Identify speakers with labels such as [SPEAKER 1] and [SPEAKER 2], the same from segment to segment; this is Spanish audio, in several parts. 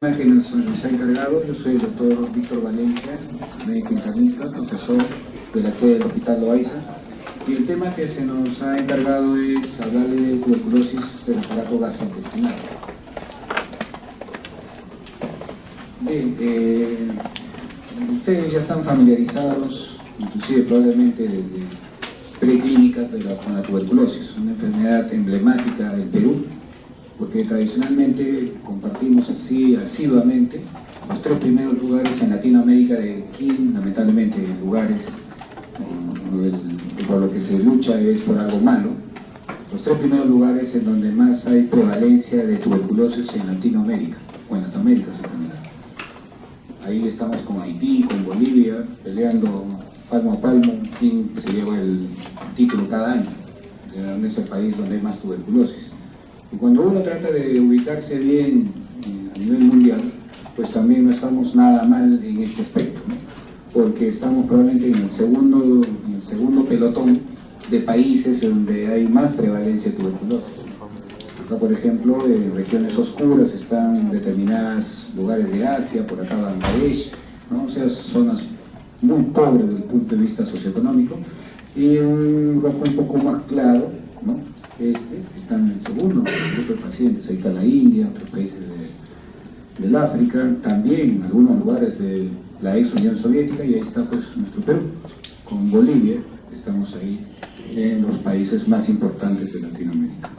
[SPEAKER 1] Que nos ha encargado, yo soy el doctor Víctor Valencia, médico internista, profesor de la sede del Hospital Loaiza, y el tema que se nos ha encargado es hablarle de tuberculosis del aparato gastrointestinal. Bien, ustedes ya están familiarizados, inclusive probablemente de preclínicas con la tuberculosis, una enfermedad emblemática del Perú, porque tradicionalmente compartimos así asiduamente los tres primeros lugares en Latinoamérica de KIN, lamentablemente lugares por lo que se lucha es por algo malo. Los tres primeros lugares en donde más hay prevalencia de tuberculosis en Latinoamérica, o en las Américas en general. Ahí estamos con Haití, con Bolivia, peleando palmo a palmo. KIN se lleva el título cada año, es el país donde hay más tuberculosis. Y cuando uno trata de ubicarse bien a nivel mundial, pues también no estamos nada mal en este aspecto, ¿no? Porque estamos probablemente en el segundo pelotón de países donde hay más prevalencia de tuberculosis. Acá, por ejemplo, en regiones oscuras están determinados lugares de Asia, por acá Bangladesh, ¿no? O sea, zonas muy pobres desde el punto de vista socioeconómico, y un rojo un poco más claro, ¿no? Están en el segundo grupo de pacientes. Ahí está la India, otros países del África, también en algunos lugares de la ex Unión Soviética, y ahí está pues nuestro Perú, con Bolivia. Estamos ahí en los países más importantes de Latinoamérica.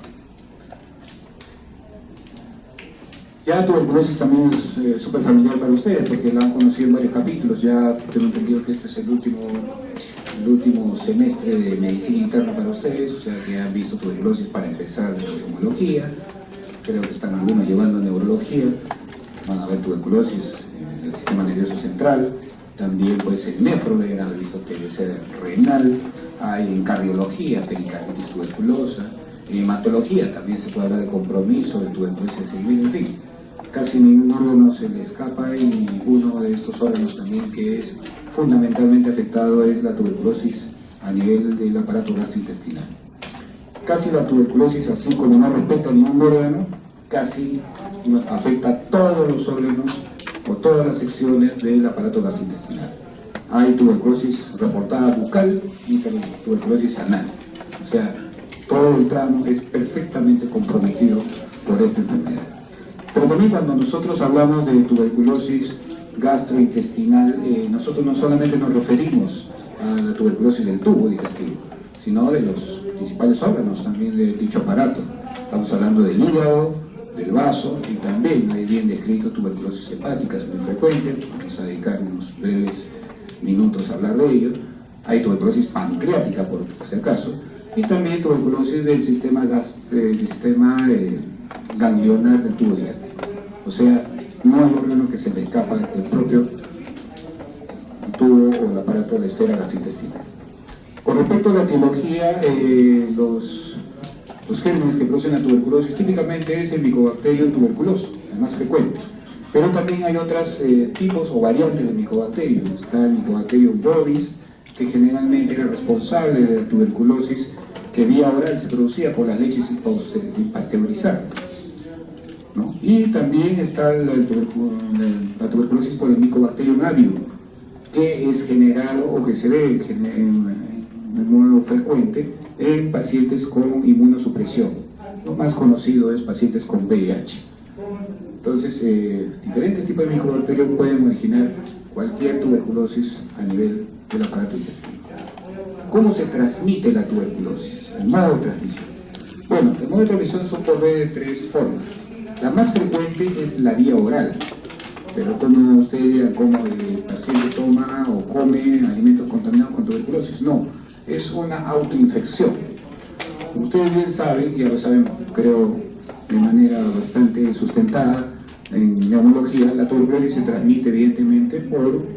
[SPEAKER 1] Ya tuberculosis también es súper familiar para ustedes, porque la han conocido en varios capítulos. Ya tengo entendido que este es el último semestre de medicina interna para ustedes, o sea que han visto tuberculosis para empezar de neumología, creo que están algunos llevando neurología, van a ver tuberculosis del sistema nervioso central, también puede ser nefro, deben haber visto TBC renal, hay en cardiología, pericarditis tuberculosa, en hematología también se puede hablar de compromiso, de tuberculosis civil, en fin, casi ningún órgano se le escapa, y uno de estos órganos también que es fundamentalmente afectado es la tuberculosis a nivel del aparato gastrointestinal. Casi la tuberculosis, así como no respecta a ningún órgano, casi afecta a todos los órganos o todas las secciones del aparato gastrointestinal. Hay tuberculosis reportada bucal y tuberculosis anal. O sea, todo el tramo es perfectamente comprometido por esta enfermedad. Pero también cuando nosotros hablamos de tuberculosis gastrointestinal, nosotros no solamente nos referimos a la tuberculosis del tubo digestivo, sino de los principales órganos también de dicho aparato. Estamos hablando del hígado, del vaso, y también hay bien descrito tuberculosis hepática, es muy frecuente, vamos a dedicar unos breves minutos a hablar de ello. Hay tuberculosis pancreática, por si acaso, y también tuberculosis del sistema ganglionar del tubo digestivo. O sea, no hay órgano que se le escapa del propio tubo o el aparato de la esfera gastrointestinal. Con respecto a la etiología, los gérmenes que producen la tuberculosis típicamente es el Mycobacterium tuberculoso, el más frecuente. Pero también hay otros tipos o variantes del Mycobacterium. Está el Mycobacterium bovis, que generalmente era responsable de la tuberculosis que vía oral se producía por las leches pasteurizadas, ¿no? Y también está la tuberculosis por el Mycobacterium avium, que es generado o que se ve de modo frecuente en pacientes con inmunosupresión. Lo más conocido es pacientes con VIH. Entonces, diferentes tipos de Mycobacterium pueden originar cualquier tuberculosis a nivel del aparato intestinal. ¿Cómo se transmite la tuberculosis? El modo de transmisión. Bueno, el modo de transmisión son por de tres formas. La más frecuente es la vía oral, pero como ustedes dirán, ¿cómo el paciente toma o come alimentos contaminados con tuberculosis? No, es una autoinfección. Como ustedes bien saben, ya lo saben, creo, de manera bastante sustentada en neumología, la tuberculosis se transmite evidentemente por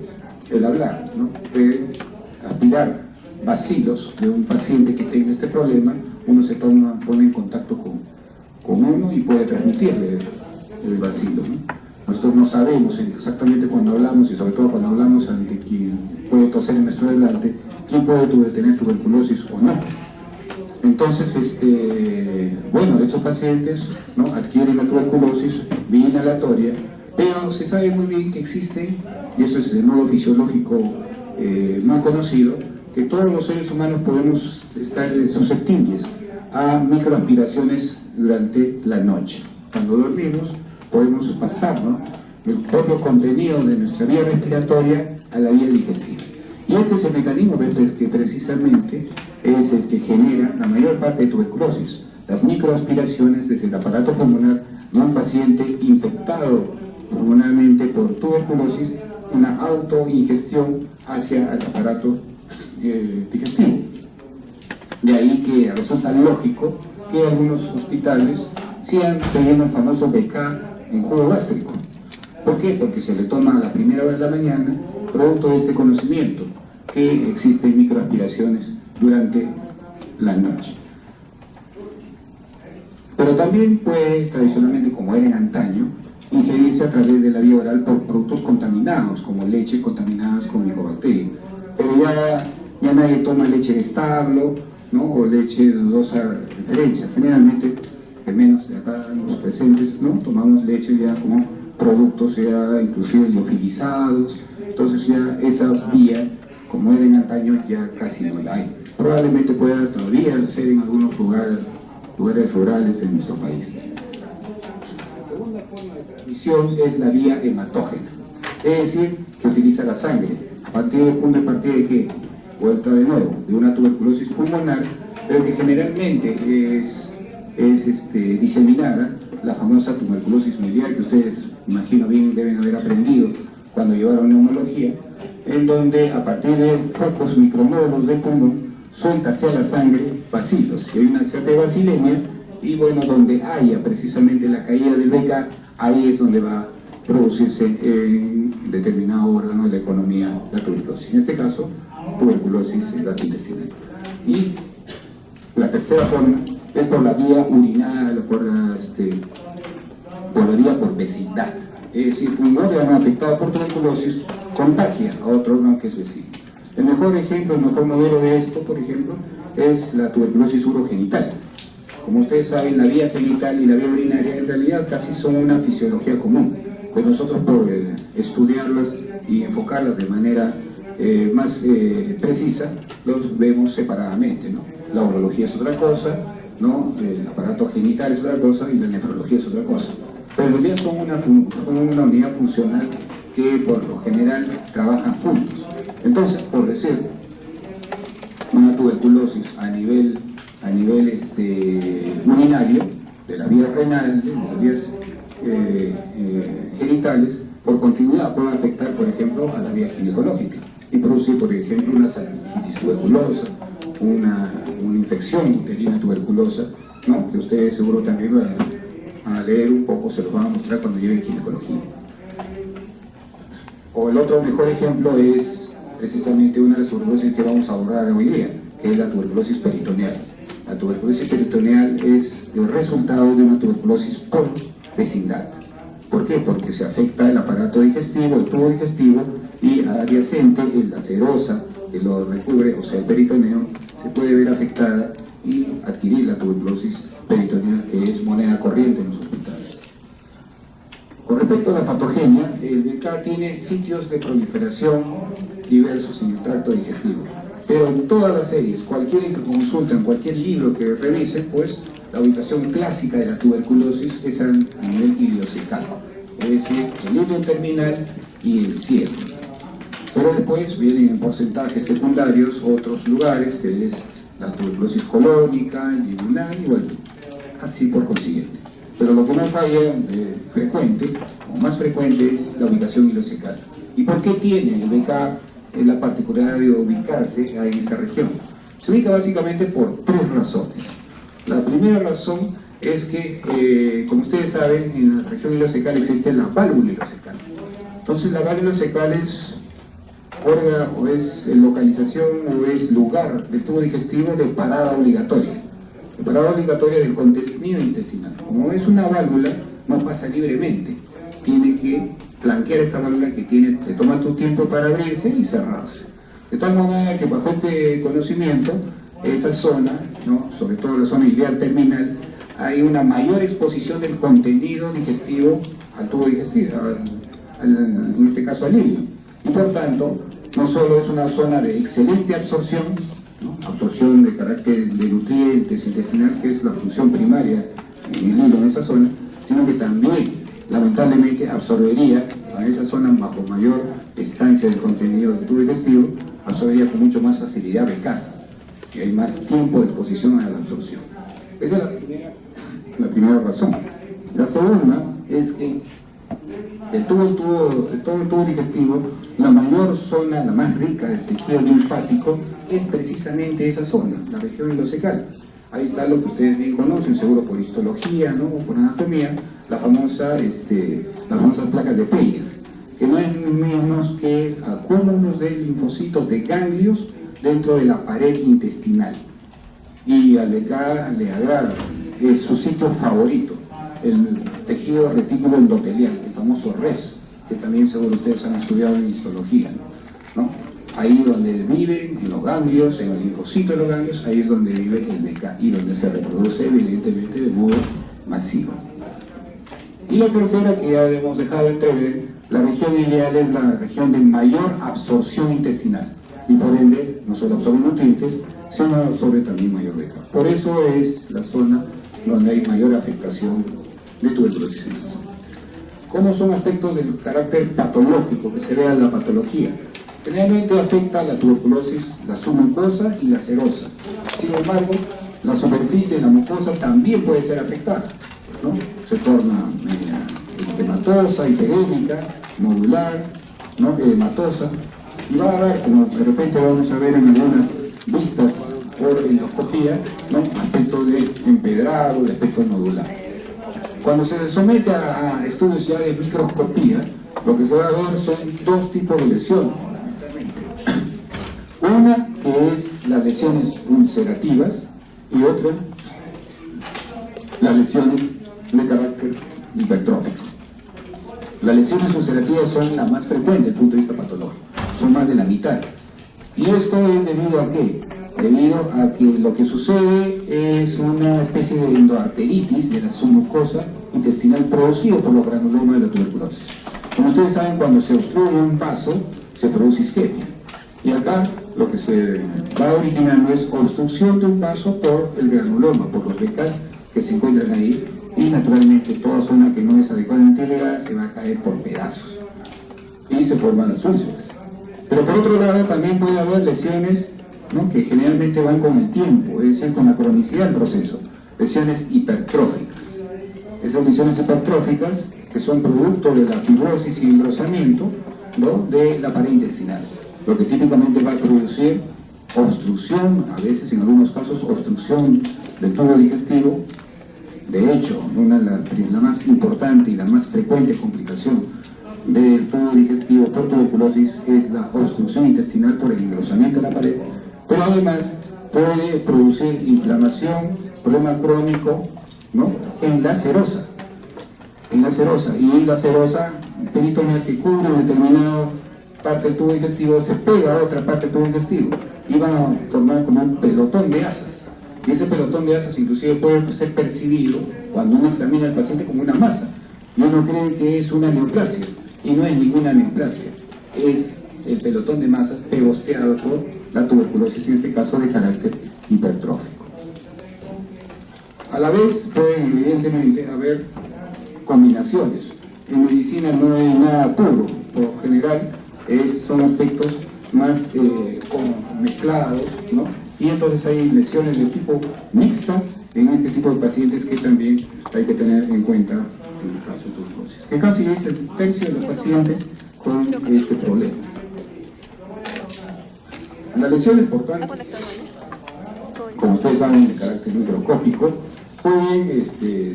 [SPEAKER 1] el hablar, ¿no? De aspirar bacilos de un paciente que tenga este problema, uno se pone en contacto con uno y puede transmitirle el bacilo, ¿no? Nosotros no sabemos exactamente cuando hablamos, y sobre todo cuando hablamos ante quien puede toser en nuestro delante, quién puede tener tuberculosis o no. Entonces, bueno, estos pacientes, ¿no?, adquieren la tuberculosis vía inhalatoria Pero se sabe muy bien que existe, y eso es de modo fisiológico muy conocido, que todos los seres humanos podemos estar susceptibles a microaspiraciones durante la noche. Cuando dormimos podemos pasar, ¿no?, el propio contenido de nuestra vía respiratoria a la vía digestiva. Y este es el mecanismo que precisamente es el que genera la mayor parte de tuberculosis, las microaspiraciones desde el aparato pulmonar de un paciente infectado pulmonarmente por tuberculosis, una autoingestión hacia el aparato digestivo. De ahí que resulta lógico que algunos hospitales sigan teniendo el famoso BK en jugo gástrico. ¿Por qué? Porque se le toma a la primera hora de la mañana, producto de este conocimiento que existen microaspiraciones durante la noche. Pero también puede, tradicionalmente, como era en antaño, ingerirse a través de la vía oral por productos contaminados, como leche contaminadas con micobacterias. Pero ya nadie toma leche de establo, ¿no?, o leche de dudosa referencia. Generalmente, al menos de acá los presentes, ¿no?, tomamos leche ya como productos ya inclusive liofilizados. Entonces ya esa vía, como era en antaño, ya casi no la hay. Probablemente pueda todavía ser en algunos lugares rurales de nuestro país. La segunda forma de transmisión es la vía hematógena, es decir, que utiliza la sangre. ¿A partir del punto de partida de qué? Vuelta de nuevo, de una tuberculosis pulmonar, pero que generalmente es diseminada, la famosa tuberculosis miliar, que ustedes, imagino bien, deben haber aprendido cuando llevaron neumología, en donde a partir de focos micromódulos del pulmón suelta hacia la sangre bacilos, que hay una cierta bacilemia, y bueno, donde haya precisamente la caída del BK, ahí es donde va a producirse en determinado órgano de la economía la tuberculosis. En este caso, tuberculosis gastrointestinal. Y la tercera forma es por la vía urinaria, por la vía por vecindad. Es decir, un órgano afectado por tuberculosis contagia a otro órgano que es vecino. El mejor ejemplo, el mejor modelo de esto, por ejemplo, es la tuberculosis urogenital. Como ustedes saben, la vía genital y la vía urinaria en realidad casi son una fisiología común, pues nosotros por estudiarlas y enfocarlas de manera más precisa, los vemos separadamente, ¿no? La urología es otra cosa, ¿no?, el aparato genital es otra cosa y la nefrología es otra cosa. Pero en realidad son una unidad funcional que por lo general trabajan juntos. Entonces, por decir, una tuberculosis a nivel urinario, de la vía renal, de las vías genitales, por continuidad puede afectar, por ejemplo, a la vía ginecológica y producir, por ejemplo, una salpingitis tuberculosa, una infección uterina tuberculosa, ¿no?, que ustedes seguro también van a leer un poco, se los van a mostrar cuando lleven ginecología. O el otro mejor ejemplo es precisamente una de las tuberculosis que vamos a abordar hoy día, que es la tuberculosis peritoneal. La tuberculosis peritoneal es el resultado de una tuberculosis por vecindad. ¿Por qué? Porque se afecta el aparato digestivo, el tubo digestivo, y adyacente, la serosa que lo recubre, o sea, el peritoneo, se puede ver afectada y adquirir la tuberculosis peritoneal, que es moneda corriente en los hospitales. Con respecto a la patogenia, el BK tiene sitios de proliferación diversos en el tracto digestivo, pero en todas las series, cualquiera que consulten, cualquier libro que revisen, pues la ubicación clásica de la tuberculosis es a nivel iliocecal, es decir, el ilio terminal y el cielo. Pero después vienen en porcentajes secundarios otros lugares, que es la tuberculosis colónica, el inguinal, y bueno, así por consiguiente. Pero lo que no falla frecuente, o más frecuente, es la ubicación iliocecal. ¿Y por qué tiene el BK la particularidad de ubicarse en esa región? Se ubica básicamente por tres razones. La primera razón es que, como ustedes saben, en la región ileocecal existe la válvula ileocecal. Entonces la válvula ileocecal es o es localización o es lugar del tubo digestivo de parada obligatoria. De parada obligatoria del contenido intestinal. Como es una válvula, no pasa libremente. Tiene que flanquear esta válvula que toma tu tiempo para abrirse y cerrarse. De tal manera que bajo este conocimiento, esa zona, ¿no?, sobre todo la zona ileal terminal, hay una mayor exposición del contenido digestivo al tubo digestivo, en este caso al hilo. Y por tanto, no solo es una zona de excelente absorción, ¿no? Absorción de carácter de nutrientes intestinal, que es la función primaria en el hilo en esa zona, sino que también, lamentablemente, absorbería a esa zona bajo mayor estancia del contenido del tubo digestivo, absorbería con mucho más facilidad becas, que hay más tiempo de exposición a la absorción. Esa es la primera razón. La segunda es que todo el tubo digestivo, la mayor zona, la más rica del tejido linfático, es precisamente esa zona, la región ileocecal. Ahí está lo que ustedes bien conocen, seguro por histología, ¿no? O por anatomía, las famosas placas de Peyer, que no es menos que acúmulos de linfocitos, de ganglios, dentro de la pared intestinal. Y a Lecca le agrada, es su sitio favorito, el tejido retículo endotelial, el famoso RES, que también seguro ustedes han estudiado en histología, ¿no? Ahí donde viven, en los ganglios, en el linfocito de los ganglios, ahí es donde vive el Lecca y donde se reproduce evidentemente de modo masivo. Y la tercera, que ya hemos dejado entrever, la región ileal es la región de mayor absorción intestinal y por ende no solo absorbe nutrientes, sino absorbe también mayor beca. Por eso es la zona donde hay mayor afectación de tuberculosis. ¿Cómo son aspectos del carácter patológico que se vea en la patología? Generalmente afecta a la tuberculosis la submucosa y la serosa. Sin embargo, la superficie de la mucosa también puede ser afectada, ¿no? Se torna edematosa, hiperémica, nodular, ¿no? Edematosa, y va a dar, como de repente vamos a ver en algunas vistas por endoscopía, ¿no? Aspecto de empedrado, de aspecto nodular. Cuando se somete a estudios ya de microscopía, lo que se va a ver son dos tipos de lesiones. Una que es las lesiones ulcerativas y otra las lesiones de carácter hipertrófico. Las lesiones ulcerativas son las más frecuentes desde el punto de vista patológico, son más de la mitad. ¿Y esto es debido a qué? Debido a que lo que sucede es una especie de endoarteritis de la submucosa intestinal producido por los granulomas de la tuberculosis. Como ustedes saben, cuando se obstruye un vaso, se produce isquemia. Y acá lo que se va originando es obstrucción de un vaso por el granuloma, por los becas que se encuentran ahí, y naturalmente toda zona que no es adecuadamente irrigada se va a caer por pedazos y se forman las úlceras. Pero por otro lado también puede haber lesiones, ¿no? Que generalmente van con el tiempo, es decir, con la cronicidad del proceso, lesiones hipertróficas. Esas lesiones hipertróficas que son producto de la fibrosis y engrosamiento, ¿no? De la pared intestinal, lo que típicamente va a producir obstrucción, a veces en algunos casos obstrucción del tubo digestivo. De hecho, la más importante y la más frecuente complicación del tubo digestivo por tuberculosis es la obstrucción intestinal por el engrosamiento de la pared, pero además puede producir inflamación, problema crónico, ¿no? en la serosa, y la serosa peritoneal que cubre una determinada parte del tubo digestivo se pega a otra parte del tubo digestivo y va a formar como un pelotón de asas. Y ese pelotón de asas inclusive puede ser percibido cuando uno examina al paciente como una masa. Y uno cree que es una neoplasia, y no es ninguna neoplasia. Es el pelotón de masas pegosteado por la tuberculosis, en este caso de carácter hipertrófico. A la vez pueden evidentemente haber combinaciones. En medicina no hay nada puro, por lo general son aspectos más mezclados, ¿no? Y entonces hay lesiones de tipo mixta en este tipo de pacientes que también hay que tener en cuenta en el caso de tuberculosis, que casi es el tercio de los pacientes con este problema. Las lesiones, por tanto, como ustedes saben, de carácter microscópico,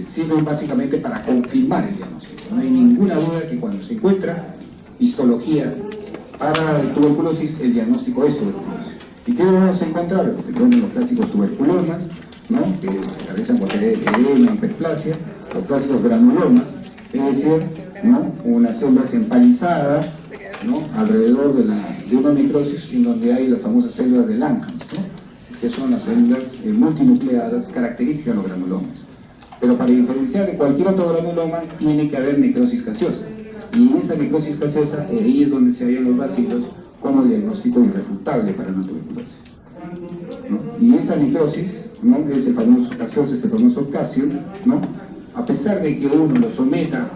[SPEAKER 1] sirven básicamente para confirmar el diagnóstico. No hay ninguna duda que cuando se encuentra histología para tuberculosis, el diagnóstico es tuberculosis. ¿Y qué vamos a encontrar? Bueno, los clásicos tuberculomas, ¿no? Que se realizan con edema, hiperplasia, los clásicos granulomas, es decir, ¿no? Una célula empalizada, ¿no? Alrededor de una necrosis en donde hay las famosas células de Langhans, ¿no? Que son las células multinucleadas características de los granulomas. Pero para diferenciar de cualquier otro granuloma tiene que haber necrosis gaseosa. Y en esa necrosis gaseosa, ahí es donde se hallan los bacilos como diagnóstico irrefutable para una tuberculosis, ¿no? Y esa necrosis, ¿no?, es el famoso gaseosa, es el famoso casio, ¿no?, a pesar de que uno lo someta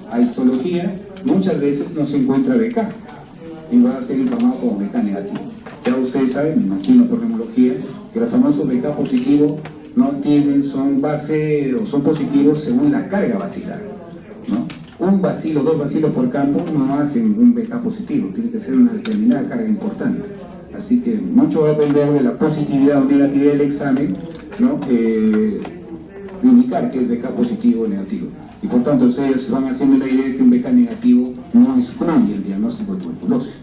[SPEAKER 1] a histología, muchas veces no se encuentra BK y va a ser inflamado como BK negativo. Ya ustedes saben, me imagino por neumología, que los famosos BK positivos no tienen, son base o son positivos según la carga bacilar, ¿no? Un bacilo, 2 bacilos por campo no hacen un BK positivo, tiene que ser una determinada carga importante. Así que mucho va a depender de la positividad o negatividad del examen, ¿no?, de indicar que es BK positivo o negativo. Y por tanto ustedes van haciendo la idea de que un BK negativo no excluye el diagnóstico de tuberculosis.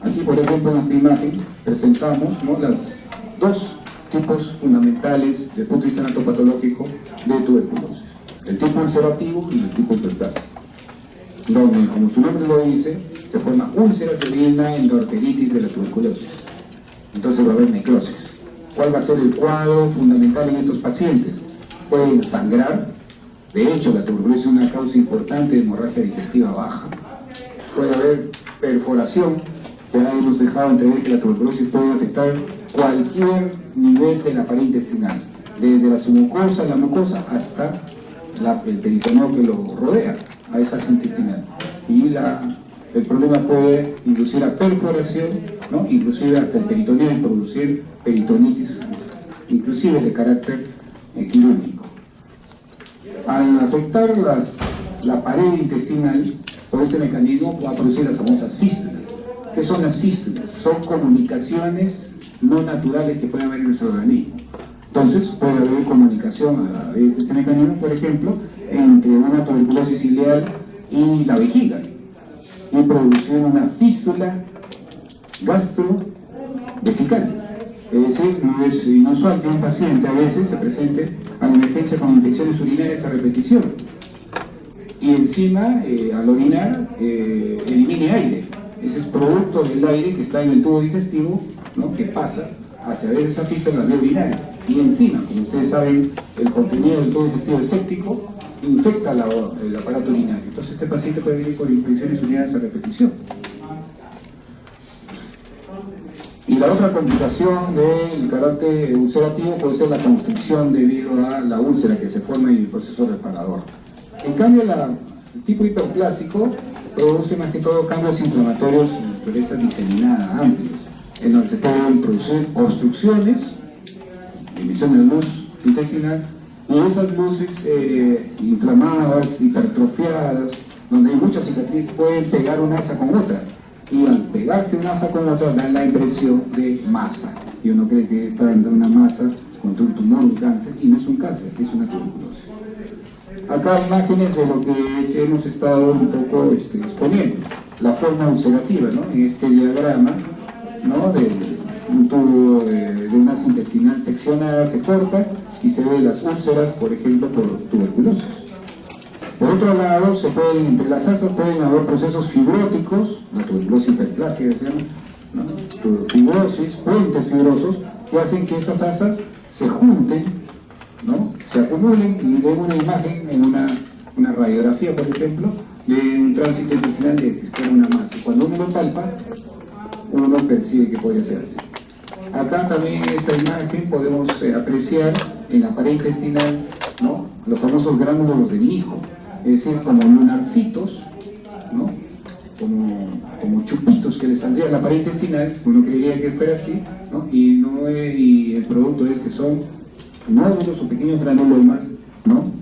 [SPEAKER 1] Aquí, por ejemplo, en esta imagen presentamos, ¿no?, los 2 tipos fundamentales desde el punto de vista anatopatológico de tuberculosis: el tipo ulcerativo y el tipo hiperplásico, donde, como su nombre lo dice, se forma úlceras de la endorteritis de la tuberculosis. Entonces va a haber necrosis. ¿Cuál va a ser el cuadro fundamental en estos pacientes? Pueden sangrar. De hecho, la tuberculosis es una causa importante de hemorragia digestiva baja. Puede haber perforación. Ya hemos dejado entrever que la tuberculosis puede afectar cualquier nivel de la pared intestinal, desde la submucosa, la mucosa, hasta el peritoneo que lo rodea, a esa intestinal. Y el problema puede inducir a perforación, ¿no?, inclusive hasta el peritoneo, y producir peritonitis, inclusive de carácter quirúrgico. Al afectar la pared intestinal, por este mecanismo va a producir las famosas fístulas. ¿Qué son las fístulas? Son comunicaciones no naturales que puede haber en nuestro organismo. Entonces puede haber comunicación a través de este mecanismo, por ejemplo, entre una tuberculosis ileal y la vejiga, y producir una fístula gastrovesical. Es decir, no es inusual que un paciente a veces se presente a la emergencia con infecciones urinarias a repetición y encima, al orinar, elimine aire. Ese es producto del aire que está en el tubo digestivo, ¿no?, que pasa hacia esa fístula, la vía urinaria, y encima, como ustedes saben, el contenido del tubo digestivo séptico infecta el aparato urinario. Entonces este paciente puede venir con infecciones urinarias a repetición. Y la otra complicación del carácter ulcerativo puede ser la constricción debido a la úlcera que se forma en el proceso reparador. En cambio, el tipo hiperplásico produce más que todo cambios inflamatorios de naturaleza diseminada, amplios, en donde se pueden producir obstrucciones, emisión de luz intestinal, y esas luces inflamadas, hipertrofiadas, donde hay muchas cicatrices, pueden pegar una asa con otra, y al pegarse una asa con otra dan la impresión de masa, y uno cree que está dando una masa contra un tumor, un cáncer, y no es un cáncer, es una tuberculosis. Acá hay imágenes de lo que hemos estado un poco exponiendo, la forma ulcerativa, ¿no?, en este diagrama, ¿no?, de un tubo de una asa intestinal seccionada, se corta y se ven las úlceras, por ejemplo, por tuberculosis. Por otro lado, entre las asas pueden haber procesos fibróticos, la tuberculosis hiperplásica, ¿no?, fibrosis, puentes fibrosos, que hacen que estas asas se junten, ¿no?, se acumulen y den una imagen en una radiografía, por ejemplo, de un tránsito intestinal de una masa. Cuando uno lo palpa, uno percibe que puede ser así. Acá también en esta imagen podemos apreciar en la pared intestinal, ¿no?, los famosos gránulos de mijo, es decir, como lunarcitos, ¿no?, como chupitos que le saldrían a la pared intestinal. Uno creería que fuera así, ¿no?, y el producto es que son nódulos o pequeños granulomas, ¿no?,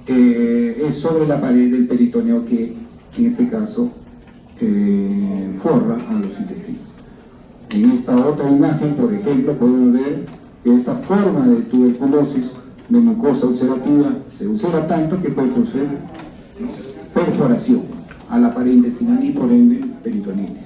[SPEAKER 1] es sobre la pared del peritoneo que en este caso forra a los intestinos. En esta otra imagen, por ejemplo, podemos ver que esta forma de tuberculosis de mucosa ulcerativa se ulcera tanto que puede producir perforación a la pared intestinal y por ende peritonitis.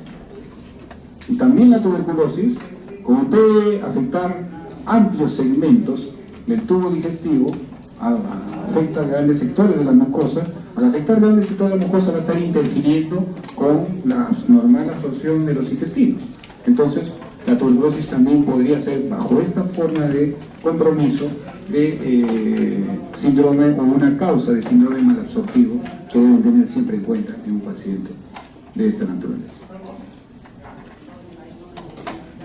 [SPEAKER 1] Y también la tuberculosis, como puede afectar amplios segmentos del tubo digestivo, afecta grandes sectores de la mucosa. Al afectar grandes sectores de la mucosa va a estar interfiriendo con la normal absorción de los intestinos. Entonces la tuberculosis también podría ser, bajo esta forma de compromiso, de síndrome o una causa de síndrome malabsortivo que deben tener siempre en cuenta en un paciente de esta naturaleza.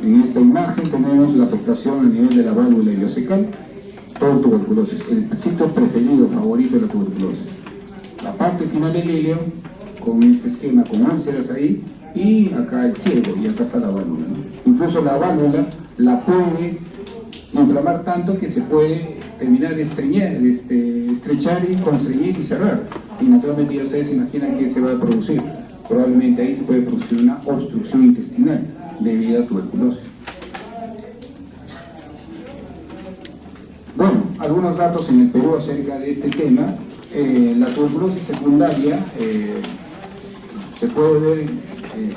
[SPEAKER 1] En esta imagen tenemos la afectación a nivel de la válvula ileocecal por tuberculosis, el sitio preferido, favorito de la tuberculosis. La parte final del ileo, con este esquema, con úlceras ahí, y acá el ciego, y acá está la válvula, ¿no? Incluso la válvula la puede inflamar tanto que se puede terminar de estrechar y constreñir y cerrar. Y naturalmente ya ustedes se imaginan que se va a producir. Probablemente ahí se puede producir una obstrucción intestinal debido a tuberculosis. Bueno, algunos datos en el Perú acerca de este tema. La tuberculosis secundaria se puede ver,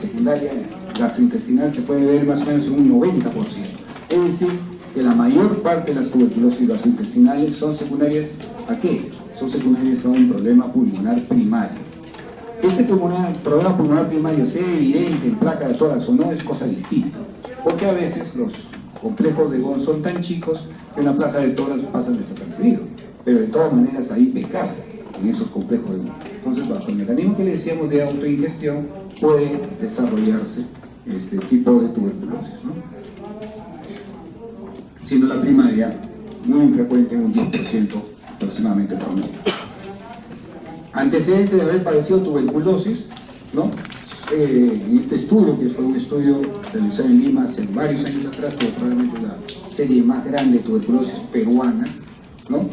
[SPEAKER 1] secundaria gastrointestinal se puede ver más o menos un 90%. Es decir, que la mayor parte de las tuberculosis gastrointestinales son secundarias ¿a qué? Son secundarias a un problema pulmonar primario. Este problema pulmonar primario sea evidente en placa de tórax o no es cosa distinta, porque a veces los complejos de Ghosn son tan chicos que una placa de tórax pasa desapercibido, pero de todas maneras hay becas en esos complejos de Ghosn. Entonces, bajo el mecanismo que le decíamos de autoingestión, puede desarrollarse este tipo de tuberculosis, ¿no? Siendo la primaria muy infrecuente, un 10% aproximadamente por mes. Antecedente de haber padecido tuberculosis, ¿no? En este estudio, que fue un estudio realizado en Lima hace varios años atrás, que probablemente la serie más grande de tuberculosis peruana, ¿no?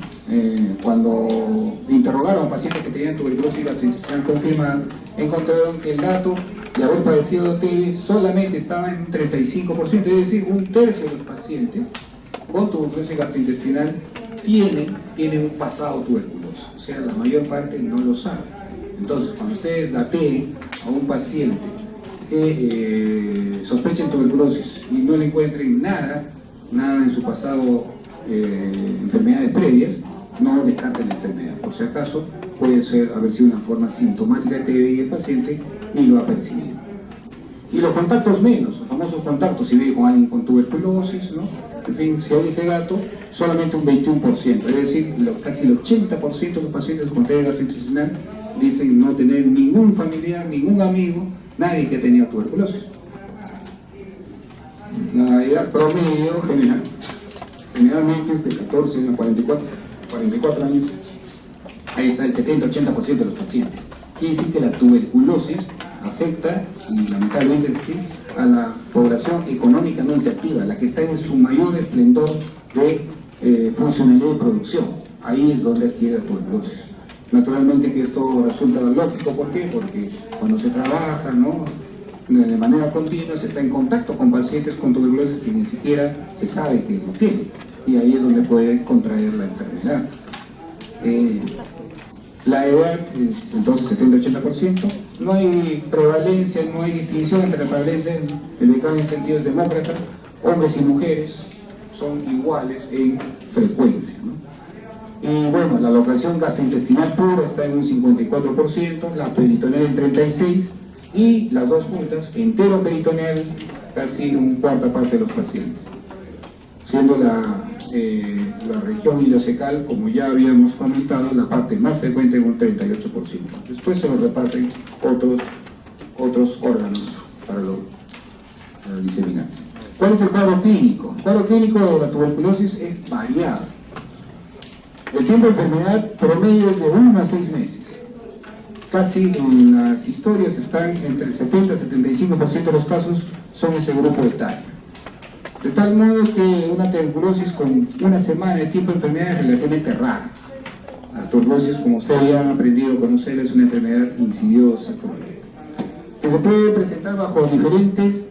[SPEAKER 1] Cuando interrogaron a pacientes que tenían tuberculosis gastrointestinal confirmada, encontraron que el dato de haber padecido TB solamente estaba en un 35%, es decir, un tercio de los pacientes con tuberculosis gastrointestinal tienen un pasado tuberculoso. O sea, la mayor parte no lo sabe. Entonces, cuando ustedes dateen a un paciente que sospechen tuberculosis y no le encuentren nada en su pasado, enfermedades previas, no descarten la enfermedad. Por si acaso, puede haber sido una forma sintomática de TB y el paciente ni lo ha percibido. Y los contactos menos, los famosos contactos, si vive con alguien con tuberculosis, ¿no? En fin, si hay ese dato, solamente un 21%, es decir, casi el 80% de los pacientes con TB gastrointestinal dicen no tener ningún familiar, ningún amigo, nadie que ha tenido tuberculosis. La edad promedio generalmente es de 14 a 44 años. Ahí está el 70-80% de los pacientes. Quiere decir que la tuberculosis afecta, y lamentablemente decir, a la población económicamente activa, la que está en su mayor esplendor de funcionalidad de producción. Ahí es donde adquiere la tuberculosis. Naturalmente que esto resulta lógico, ¿por qué? Porque cuando se trabaja, ¿no?, de manera continua, se está en contacto con pacientes con tuberculosis que ni siquiera se sabe que lo tienen, y ahí es donde puede contraer la enfermedad. La edad es entonces 70-80%, no hay prevalencia, no hay distinción entre la prevalencia en sentidos demócratas, hombres y mujeres son iguales en frecuencia, ¿no? Y bueno, la locación gastrointestinal pura está en un 54%, la peritoneal en 36%, y las dos juntas, entero-peritoneal, casi un cuarta parte de los pacientes, siendo la región ileocecal, como ya habíamos comentado, la parte más frecuente en un 38%. Después se nos reparten otros órganos para diseminarse. ¿Cuál es el cuadro clínico? El cuadro clínico de la tuberculosis es variado. El tiempo de enfermedad promedio es de 1 a 6 meses. Casi en las historias están entre el 70 y 75% de los casos son ese grupo etario. De tal modo que una tuberculosis con una semana de tiempo de enfermedad es relativamente rara. La tuberculosis, como ustedes ya han aprendido a conocer, es una enfermedad insidiosa, que se puede presentar bajo diferentes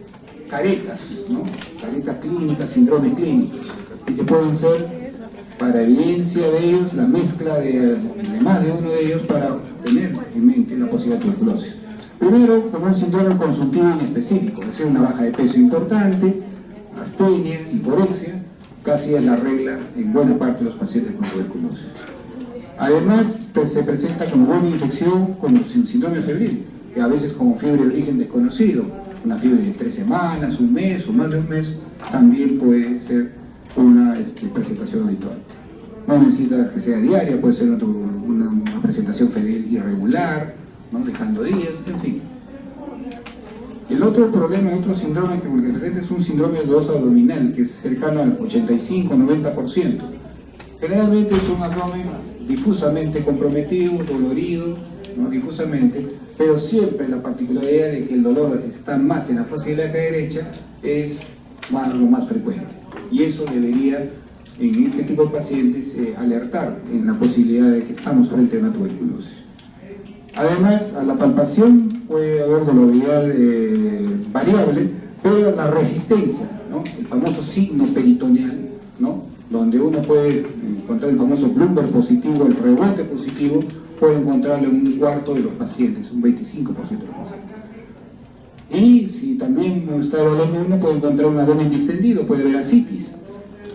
[SPEAKER 1] caretas, ¿no? Caretas clínicas, síndromes clínicos, y que pueden ser, para evidencia de ellos, la mezcla de más de uno de ellos para tener en mente la posibilidad de tuberculosis. Primero, como un síndrome consultivo inespecífico, es decir, una baja de peso importante, astenia, hiporexia, casi es la regla en buena parte de los pacientes con tuberculosis. Además, se presenta como buena infección, como síndrome febril, que a veces como fiebre de origen desconocido, una fiebre de 3 semanas, un mes o más de un mes, también puede ser una presentación habitual. No necesita que sea diaria, puede ser una presentación febril irregular, ¿no? Dejando días, en fin. El otro problema, el otro síndrome que presenta es un síndrome doloroso abdominal, que es cercano al 85-90%. Generalmente es un abdomen difusamente comprometido, dolorido, ¿no? Difusamente, pero siempre la particularidad de que el dolor está más en la fosa ilíaca derecha es lo más frecuente. Y eso debería, en este tipo de pacientes, alertar en la posibilidad de que estamos frente a una tuberculosis. Además, a la palpación puede haber doloridad variable, pero la resistencia, ¿no? El famoso signo peritoneal, ¿no? Donde uno puede encontrar el famoso Bloomberg positivo, el rebote positivo, puede encontrarlo en un cuarto de los pacientes, un 25% de los pacientes. Y si también no está evaluando uno, puede encontrar un abdomen distendido, puede haber ascitis,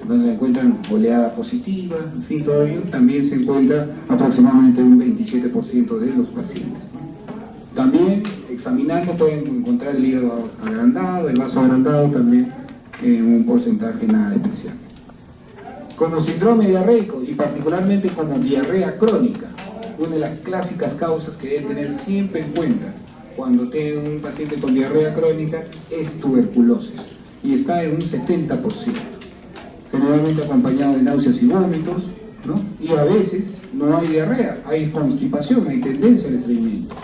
[SPEAKER 1] donde encuentran oleada positiva, en fin, todo ello también se encuentra aproximadamente un 27% de los pacientes. También examinando pueden encontrar el hígado agrandado, el vaso agrandado también en un porcentaje nada especial. Como síndrome diarreico y particularmente como diarrea crónica, una de las clásicas causas que deben tener siempre en cuenta cuando tiene un paciente con diarrea crónica es tuberculosis y está en un 70%. Generalmente acompañado de náuseas y vómitos, ¿no? Y a veces no hay diarrea, hay constipación, hay tendencia al estreñimiento,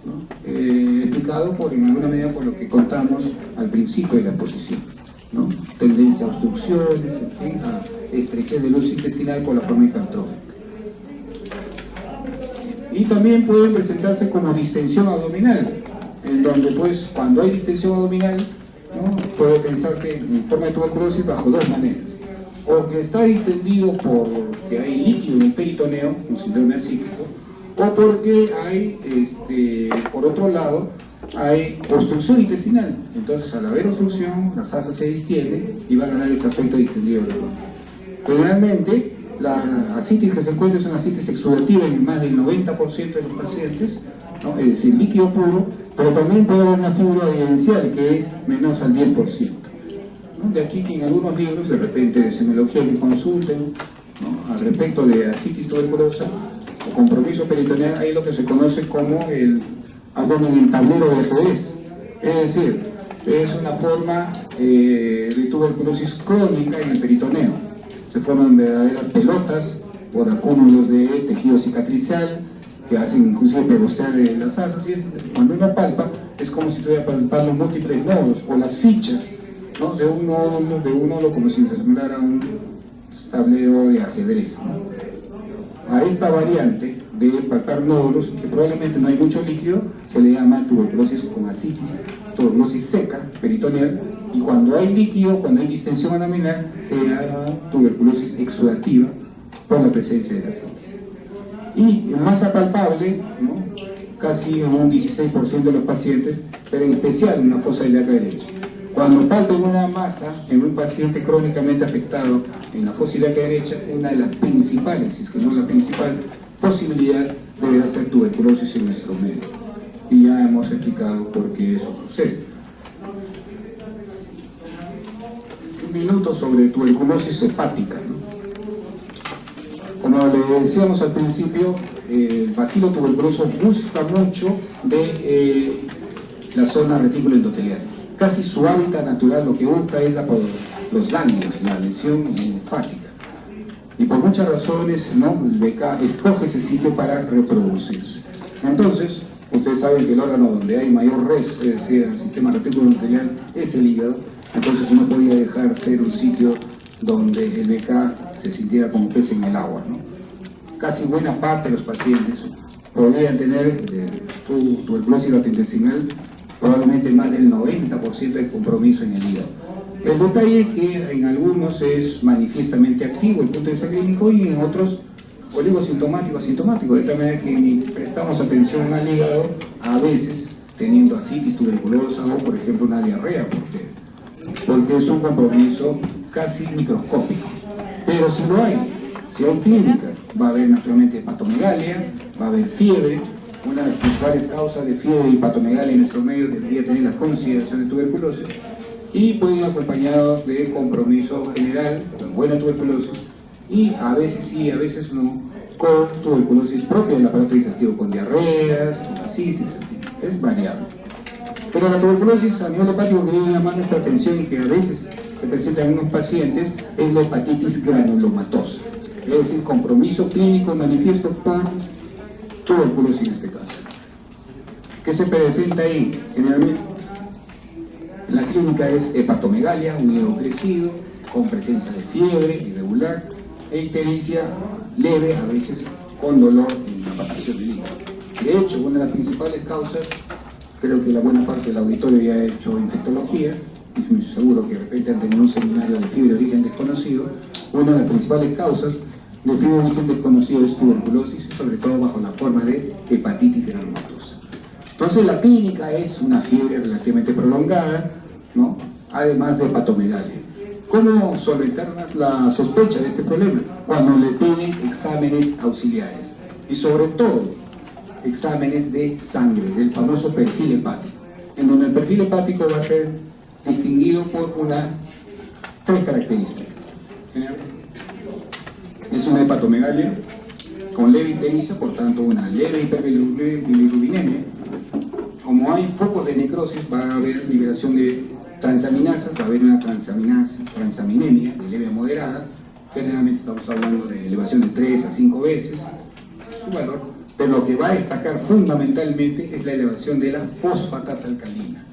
[SPEAKER 1] ¿no? Explicado en alguna medida por lo que contamos al principio de la exposición, ¿no? Tendencia a obstrucciones, en fin, a estrechez del uso intestinal por la forma hipertrófica. Y también pueden presentarse como distensión abdominal, en donde pues cuando hay distensión abdominal, ¿no? Puede pensarse en forma de tuberculosis bajo dos maneras: o que está distendido porque hay líquido en el peritoneo, un síndrome ascíclico, o porque hay, por otro lado, hay obstrucción intestinal. Entonces, al haber obstrucción, la asa se distiende y va a ganar ese aspecto distendido del abdomen. Generalmente, la ascitis que se encuentra es una ascitis exudativa en más del 90% de los pacientes, ¿no? Es decir, líquido puro, pero también puede haber una fibra evidencial que es menos al 10%. ¿No? De aquí que en algunos libros, de repente de semiología que consulten, ¿no? Al respecto de ascitis tuberculosa o compromiso peritoneal, hay lo que se conoce como el abdomen en tablero de ajedrez. Es decir, es una forma de tuberculosis crónica en el peritoneo. Se forman verdaderas pelotas por acúmulos de tejido cicatricial que hacen inclusive pegostear las asas, y cuando uno palpa es como si estuviera palpando múltiples nodos o las fichas, ¿no? de un nodo como si se simulara un tablero de ajedrez, ¿no? A esta variante de palpar nódulos, que probablemente no hay mucho líquido, se le llama tuberculosis con ascitis, tuberculosis seca, peritoneal, y cuando hay líquido, cuando hay distensión abdominal, se llama tuberculosis exudativa por la presencia de la ascitis. Y en masa palpable, ¿no? Casi en un 16% de los pacientes, pero en especial en la fosa ilíaca derecha. Cuando palpen una masa en un paciente crónicamente afectado en la fosa ilíaca derecha, una de las principales, si es que no la principal, posibilidad deberá ser tuberculosis en nuestro medio. Y ya hemos explicado por qué eso sucede. Un minuto sobre tuberculosis hepática, ¿no? Como le decíamos al principio, el bacilo tuberculoso gusta mucho de la zona retículo endotelial. Casi su hábitat natural lo que busca es los ganglios, la lesión linfática. Y por muchas razones, ¿no? El BK escoge ese sitio para reproducirse. Entonces, ustedes saben que el órgano donde hay mayor res, es decir, el sistema retículo endotelial, es el hígado. Entonces uno podía dejar ser un sitio donde el BK se sintiera como pez en el agua, ¿no? Casi buena parte de los pacientes podrían tener tuberculosis gastrointestinal, probablemente más del 90% de compromiso en el hígado. El detalle es que en algunos es manifiestamente activo el punto de vista clínico y en otros oligosintomático, asintomático, de tal manera que ni prestamos atención al hígado, a veces teniendo ascitis tuberculosa o por ejemplo una diarrea, porque es un compromiso casi microscópico. Pero si lo hay, si hay clínica, va a haber naturalmente hepatomegalia, va a haber fiebre, una de las principales causas de fiebre y hepatomegalia en nuestro medio debería tener la consideración de tuberculosis, y puede ir acompañado de compromiso general con buena tuberculosis, y a veces sí, a veces no, con tuberculosis propia del aparato digestivo, con diarreas, con asitis, es variable. Pero la tuberculosis a nivel hepático que debe llamar nuestra atención y que a veces se presenta en unos pacientes es la hepatitis granulomatosa, es decir, compromiso clínico manifiesto por tuberculosis en este caso. ¿Qué se presenta ahí? Generalmente la clínica es hepatomegalia, un hígado crecido, con presencia de fiebre irregular e ictericia leve, a veces con dolor en la palpación del hígado. De hecho, una de las principales causas, creo que la buena parte del auditorio ya ha hecho infectología, y estoy seguro que de repente han tenido un seminario de fiebre de origen desconocido. Una de las principales causas de fiebre de origen desconocido es tuberculosis, sobre todo bajo la forma de hepatitis granulomatosa. Entonces la clínica es una fiebre relativamente prolongada, ¿no?, además de hepatomegalia. ¿Cómo solventar la sospecha de este problema? Cuando le piden exámenes auxiliares, y sobre todo exámenes de sangre, del famoso perfil hepático, en donde el perfil hepático va a ser distinguido por tres características. Es una hepatomegalia con leve ictericia, por tanto una leve hiperbilirubinemia. Como hay focos de necrosis, va a haber liberación de transaminasas, va a haber una transaminemia de leve a moderada. Generalmente estamos hablando de elevación de 3 a 5 veces su valor, pero lo que va a destacar fundamentalmente es la elevación de la fosfatasa alcalina,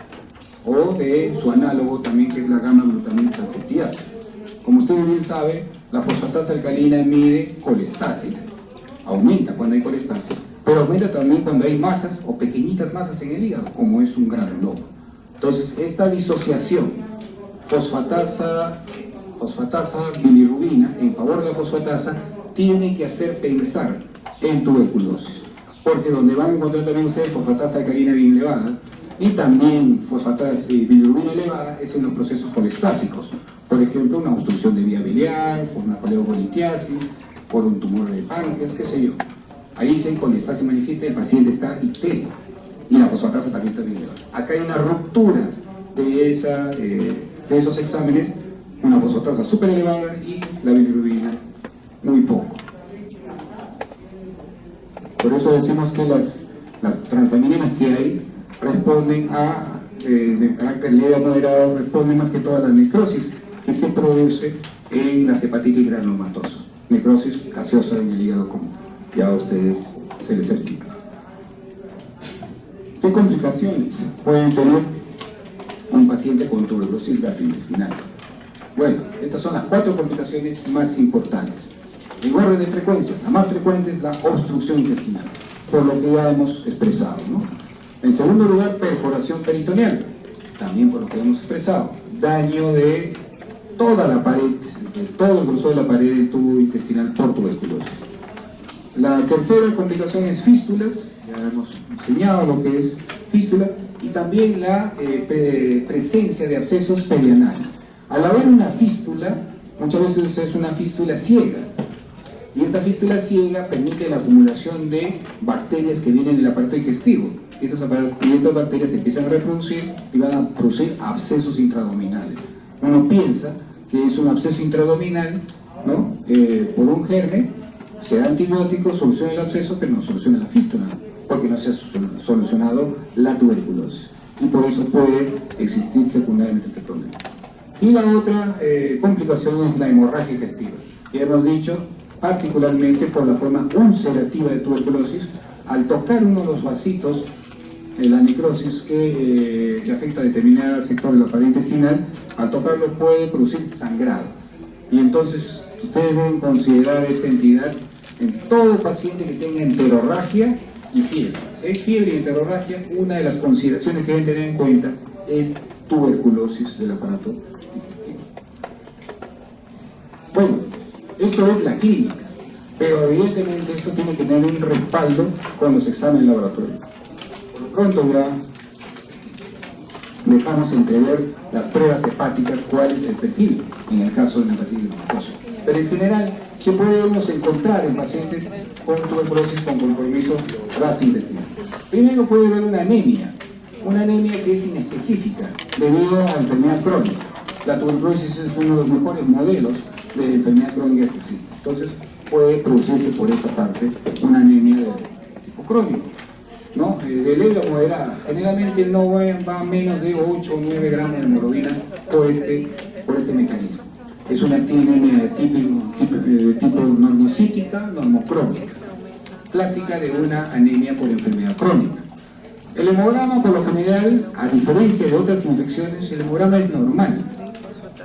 [SPEAKER 1] o de su análogo también, que es la gamma-glutamina transfettidasa. Como usted bien sabe, la fosfatasa alcalina mide colestasis, aumenta cuando hay colestasis, pero aumenta también cuando hay masas o pequeñitas masas en el hígado, como es un granuloma. Entonces, esta disociación fosfatasa bilirrubina en favor de la fosfatasa tiene que hacer pensar en tuberculosis, porque donde van a encontrar también ustedes fosfatasa alcalina bien elevada y también fosfatasa bilirrubina elevada es en los procesos colestásicos, por ejemplo una obstrucción de vía biliar, por una coledocolitiasis, por un tumor de páncreas, qué sé yo. Ahí se colestasis manifiesta y el paciente está ictérico y la fosfatasa también está bien elevada. Acá hay una ruptura de esos exámenes, una fosfatasa súper elevada y la bilirrubina muy poco. Por eso decimos que las transaminemas que hay responden a, de carácter leve a moderado, responden más que toda la necrosis que se produce en las hepatitis granulomatosas, necrosis gaseosa en el hígado, como ya a ustedes se les explica. ¿Qué complicaciones pueden tener un paciente con tuberculosis gastrointestinal? Bueno, estas son las 4 complicaciones más importantes. En orden de frecuencia, la más frecuente es la obstrucción intestinal, por lo que ya hemos expresado, ¿no? En segundo lugar, perforación peritoneal, también por lo que hemos expresado, daño de toda la pared, de todo el grosor de la pared del tubo intestinal por tuberculosis. La tercera complicación es fístulas, ya hemos enseñado lo que es fístula, y también la presencia de abscesos perianales. Al haber una fístula, muchas veces es una fístula ciega, y esta fístula ciega permite la acumulación de bacterias que vienen del aparato digestivo. Y estas bacterias se empiezan a reproducir y van a producir abscesos intraabdominales. Uno piensa que es un absceso intraabdominal, ¿no?, por un germen, se da antibiótico, soluciona el absceso, pero no soluciona la fístula, porque no se ha solucionado la tuberculosis. Y por eso puede existir secundariamente este problema. Y la otra complicación es la hemorragia digestiva. Ya hemos dicho, particularmente por la forma ulcerativa de tuberculosis, al tocar uno de los vasitos, la necrosis que afecta a determinado sector de la pared intestinal, al tocarlo puede producir sangrado. Y entonces ustedes deben considerar esta entidad en todo paciente que tenga enterorragia y fiebre. Si hay fiebre y enterorragia, una de las consideraciones que deben tener en cuenta es tuberculosis del aparato digestivo. Bueno, esto es la clínica, pero evidentemente esto tiene que tener un respaldo con los exámenes laboratorios. Por lo pronto ya dejamos entrever las pruebas hepáticas, cuál es el perfil en el caso de la hepatitis granulomatosas. Pero en general, ¿qué podemos encontrar en pacientes con tuberculosis con compromiso gastrointestinal? Primero puede haber una anemia que es inespecífica debido a enfermedad crónica. La tuberculosis es uno de los mejores modelos de enfermedad crónica que existe. Entonces puede producirse por esa parte una anemia de tipo crónico, ¿no? De leve a moderada. Generalmente no va a menos de 8 o 9 gramos de hemoglobina por este mecanismo. Es una anemia de tipo normocítica, normocrónica, clásica de una anemia por enfermedad crónica. El hemograma, por lo general, a diferencia de otras infecciones, el hemograma es normal.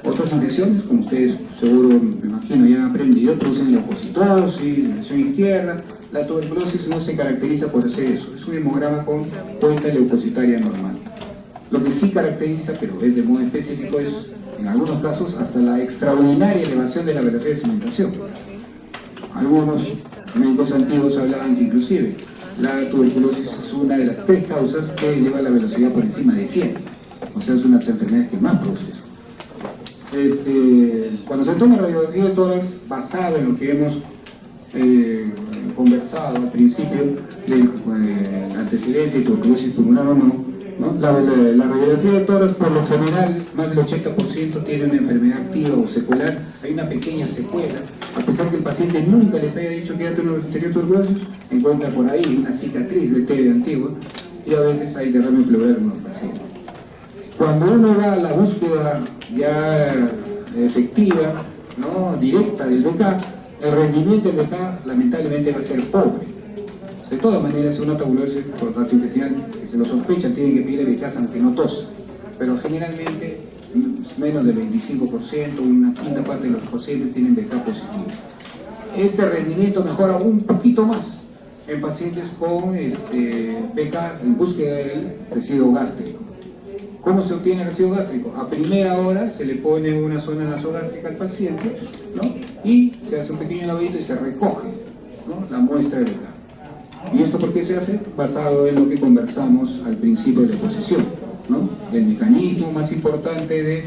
[SPEAKER 1] Otras infecciones, como ustedes seguro, me imagino, ya han aprendido, producen leucocitosis, infección izquierda. La tuberculosis no se caracteriza por hacer eso. Es un hemograma con cuenta leucocitaria normal. Lo que sí caracteriza, pero es de modo específico, es, en algunos casos, hasta la extraordinaria elevación de la velocidad de sedimentación. Algunos médicos antiguos hablaban que inclusive la tuberculosis es una de las 3 causas que eleva la velocidad por encima de 100. O sea, es una de las enfermedades que más produce eso. Cuando se toma radiografía de tórax, basado en lo que hemos conversado al principio del antecedente de tuberculosis pulmonar o no, la radiografía de tórax, por lo general, más del 80% tiene una enfermedad activa o secular. Hay una pequeña secuela, a pesar que el paciente nunca les haya dicho que tenía tuberculosis, encuentra por ahí una cicatriz de TB antigua y a veces hay derrame pleural en los pacientes. Cuando uno va a la búsqueda ya efectiva, ¿no?, directa del BK, el rendimiento del BK lamentablemente va a ser pobre. De todas maneras, una tuberculosis por gastrointestinal que se lo sospechan, tienen que pedir BK aunque no tosa, pero generalmente menos del 25%, una quinta parte de los pacientes tienen BK positivo. Este rendimiento mejora un poquito más en pacientes con BK en búsqueda del residuo gástrico. ¿Cómo se obtiene el residuo gástrico? A primera hora se le pone una zona nasogástrica al paciente, ¿no?, y se hace un pequeño lavadito y se recoge, ¿no?, la muestra de BK. ¿Y esto por qué se hace? Basado en lo que conversamos al principio de la exposición, ¿no?, el mecanismo más importante de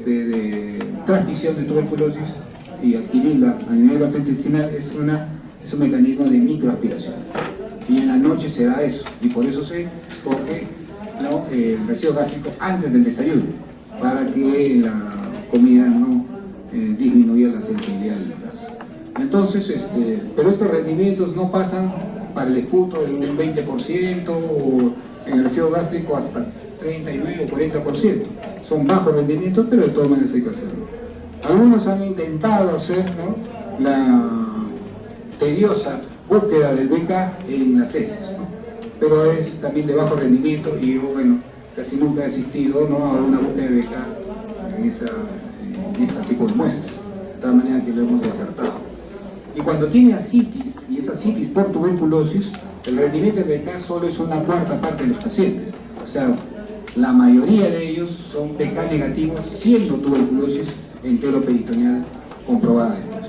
[SPEAKER 1] de transmisión de tuberculosis y adquirirla a nivel gastrointestinal es un mecanismo de microaspiración. Y en la noche se da eso, y por eso se escoge, ¿no?, el residuo gástrico antes del desayuno, para que la comida no disminuya la sensibilidad del gas. Entonces, pero estos rendimientos no pasan para el esputo de un 20% o en el residuo gástrico hasta 39 o 40%. Son bajos rendimientos, pero de todas maneras hay que hacerlo. Algunos han intentado hacer, ¿no?, la tediosa búsqueda del BK en las heces, ¿no?, pero es también de bajo rendimiento y yo, bueno, casi nunca he asistido, ¿no?, a una búsqueda de BK en ese tipo de muestras, de tal manera que lo hemos desertado. Y cuando tiene ascitis, y esa ascitis por tuberculosis, el rendimiento de BK solo es una cuarta parte de los pacientes. O sea, la mayoría de ellos son BK negativos, siendo tuberculosis enteroperitoneal comprobada después.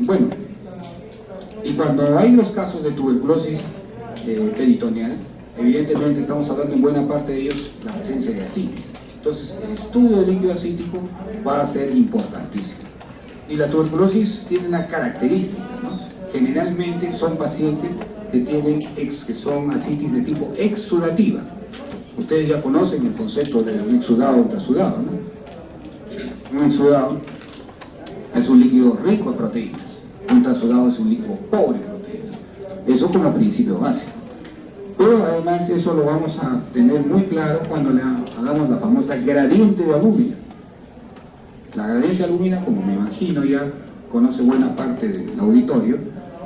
[SPEAKER 1] Bueno, y cuando hay los casos de tuberculosis peritoneal, evidentemente estamos hablando en buena parte de ellos la presencia de ascitis. Entonces, el estudio del líquido ascítico va a ser importantísimo. Y la tuberculosis tiene una característica, ¿no? Generalmente son pacientes que son ascitis de tipo exudativa. Ustedes ya conocen el concepto de un exudado o trasudado, ¿no? Un exudado es un líquido rico en proteínas, un trasudado es un líquido pobre en proteínas. Eso como principio básico. Pero además eso lo vamos a tener muy claro cuando le hagamos la famosa gradiente de albúmina. La gradiente de albúmina, como me imagino ya conoce buena parte del auditorio,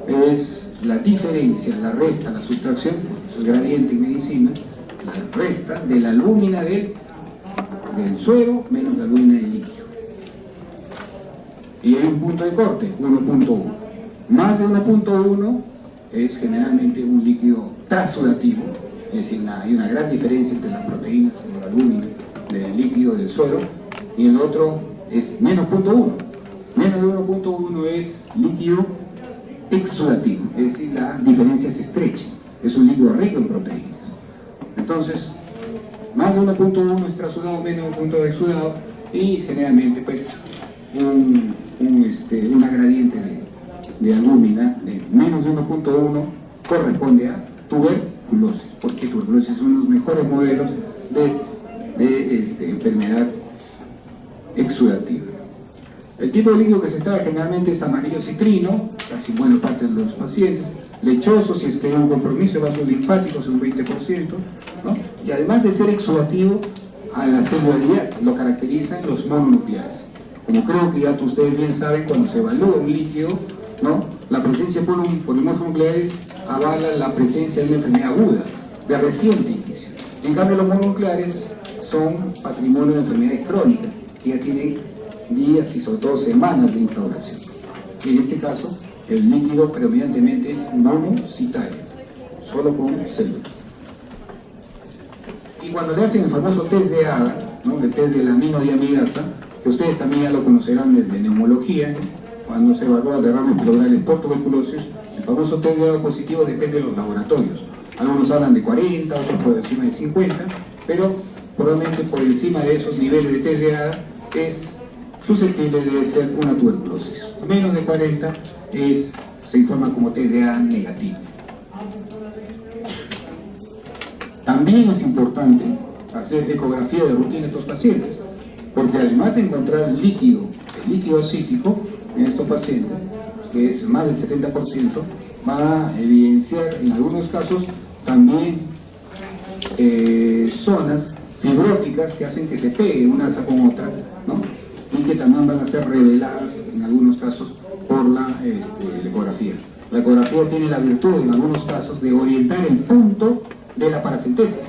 [SPEAKER 1] es la diferencia, la resta, la sustracción, el gradiente en medicina, la resta de la albúmina del suero menos la albúmina del líquido. Y hay un punto de corte, 1.1. Más de 1.1 es generalmente un líquido transudativo, es decir, hay una gran diferencia entre las proteínas de la albúmina del líquido del suero, y el otro es menos 0.1. Menos de 1.1 es líquido exudativo, es decir, la diferencia es estrecha, es un líquido rico en proteínas. Entonces, más de 1.1 es trasudado, menos de 1.1 exudado, y generalmente pues una gradiente de albúmina de menos de 1.1 corresponde a tuberculosis, porque tuberculosis es uno de los mejores modelos de enfermedad exudativa. El tipo de líquido que se extrae generalmente es amarillo citrino, casi en buena parte de los pacientes, lechoso si es que hay un compromiso de vasos linfáticos, un 20%, ¿no? Y además de ser exudativo, a la celularidad lo caracterizan los mononucleares. Como creo que ya ustedes bien saben, cuando se evalúa un líquido, ¿no?, la presencia de polimorfos nucleares avala la presencia de una enfermedad aguda, de reciente inicio. En cambio, los mononucleares son patrimonio de enfermedades crónicas, que ya tienen días y sobre todo semanas de instauración. En este caso, el líquido predominantemente es monocitario, solo con células. Y cuando le hacen el famoso test de ADA, ¿no?, el test de la aminodiamidasa, que ustedes también ya lo conocerán desde neumología, ¿no?, cuando se evalúa derrames pleurales por tuberculosis, el famoso test de ADA positivo depende de los laboratorios. Algunos hablan de 40, otros por encima de 50, pero probablemente por encima de esos niveles de test de ADA es susceptible de ser una tuberculosis. Menos de 40 se informa como test de ADA negativo. También es importante hacer ecografía de rutina en estos pacientes, porque además de encontrar el líquido cítico en estos pacientes, que es más del 70%, va a evidenciar en algunos casos también zonas fibróticas que hacen que se pegue una asa con otra, ¿no?, y que también van a ser reveladas en algunos casos por la ecografía. La ecografía tiene la virtud en algunos casos de orientar el punto de la paracentesis,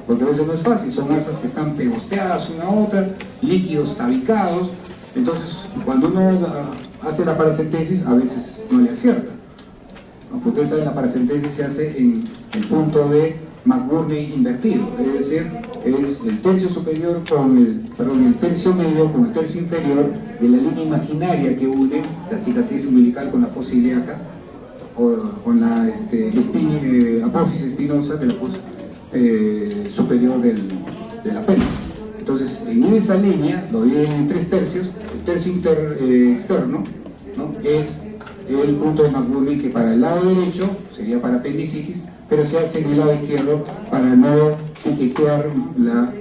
[SPEAKER 1] porque a veces no es fácil, son asas que están pegosteadas una a otra, líquidos tabicados, entonces cuando uno hace la paracentesis a veces no le acierta, ¿no? Porque ustedes saben, la paracentesis se hace en el punto de McBurney invertido, es decir, es el tercio superior con el tercio medio con el tercio inferior de la línea imaginaria que une la cicatriz umbilical con la fosa ilíaca, o con la apófisis espinosa de la fosa superior del apéndice. Entonces, en esa línea lo dividen en 3 tercios. El tercio externo, ¿no?, es el punto de McBurney, que para el lado derecho sería para apendicitis, pero se hace en el lado izquierdo para no piquetear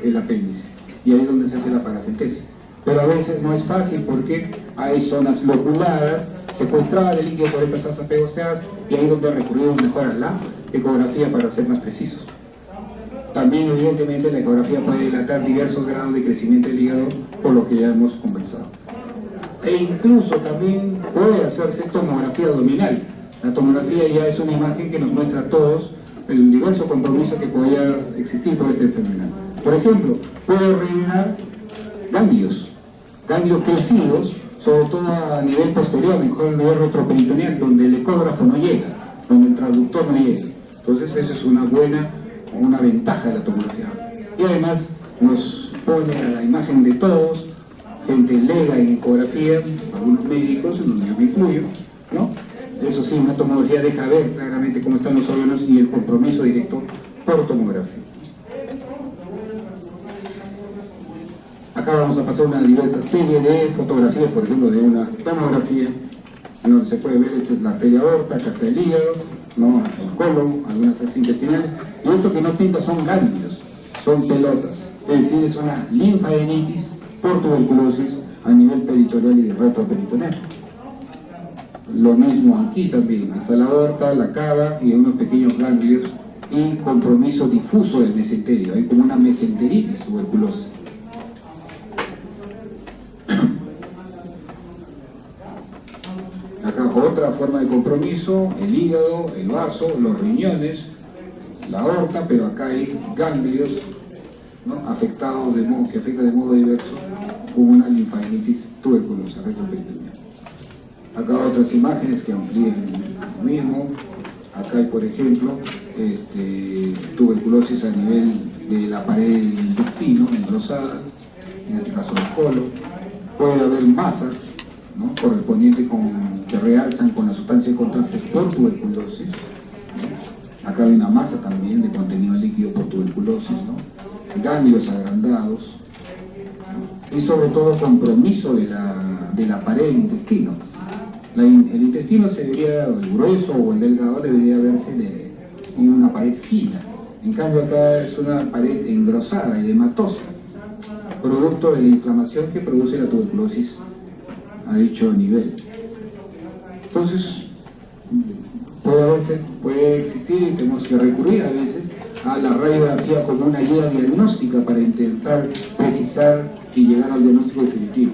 [SPEAKER 1] el apéndice, y ahí es donde se hace la paracentesis. Pero a veces no es fácil porque hay zonas loculadas, secuestradas de líquido por estas asas pegosteadas, y ahí es donde recurrimos mejor a la ecografía para ser más precisos. También, evidentemente, la ecografía puede dilatar diversos grados de crecimiento del hígado, por lo que ya hemos conversado. E incluso también puede hacerse tomografía abdominal. La tomografía ya es una imagen que nos muestra a todos el diverso compromiso que podría existir por esta enfermedad. Por ejemplo, puede revelar ganglios crecidos, sobre todo a nivel posterior, mejor a nivel retroperitoneal, donde el ecógrafo no llega, donde el traductor no llega. Entonces, eso es una ventaja de la tomografía. Y además nos pone a la imagen de todos, gente lega en ecografía, algunos médicos, en donde yo me incluyo, ¿no? Eso sí, una tomografía deja ver claramente cómo están los órganos y el compromiso directo por tomografía. Acá vamos a pasar una diversa serie de fotografías, por ejemplo, de una tomografía, en donde se puede ver, esta es la arteria aorta, acá está el hígado, ¿no?, el colon, algunas asas intestinales, y esto que no pinta son ganglios, son pelotas, es decir, es una linfadenititis por tuberculosis a nivel peritoneal y retroperitoneal. Lo mismo aquí también, hasta la aorta, la cava y unos pequeños ganglios, y compromiso difuso del mesenterio, hay como una mesenteritis tuberculosa. Acá otra forma de compromiso, el hígado, el vaso, los riñones, la aorta, pero acá hay ganglios, ¿no?, afectados que afectan de modo diverso, como una linfadenitis tuberculosa retroperitoneal. Acá otras imágenes que amplían lo mismo. Acá hay, por ejemplo, tuberculosis a nivel de la pared del intestino, engrosada, en este caso el colon. Puede haber masas, ¿no?, correspondientes que realzan con la sustancia de contraste por tuberculosis, ¿no? Acá hay una masa también de contenido líquido por tuberculosis, ¿no?, ganglios agrandados, ¿no?, y sobre todo compromiso de la pared del intestino. El intestino se debería, el grueso o el delgado, debería verse en una pared fina. En cambio acá es una pared engrosada y edematosa, producto de la inflamación que produce la tuberculosis a dicho nivel. Entonces, puede existir y tenemos que recurrir a veces a la radiografía como una guía diagnóstica para intentar precisar y llegar al diagnóstico definitivo.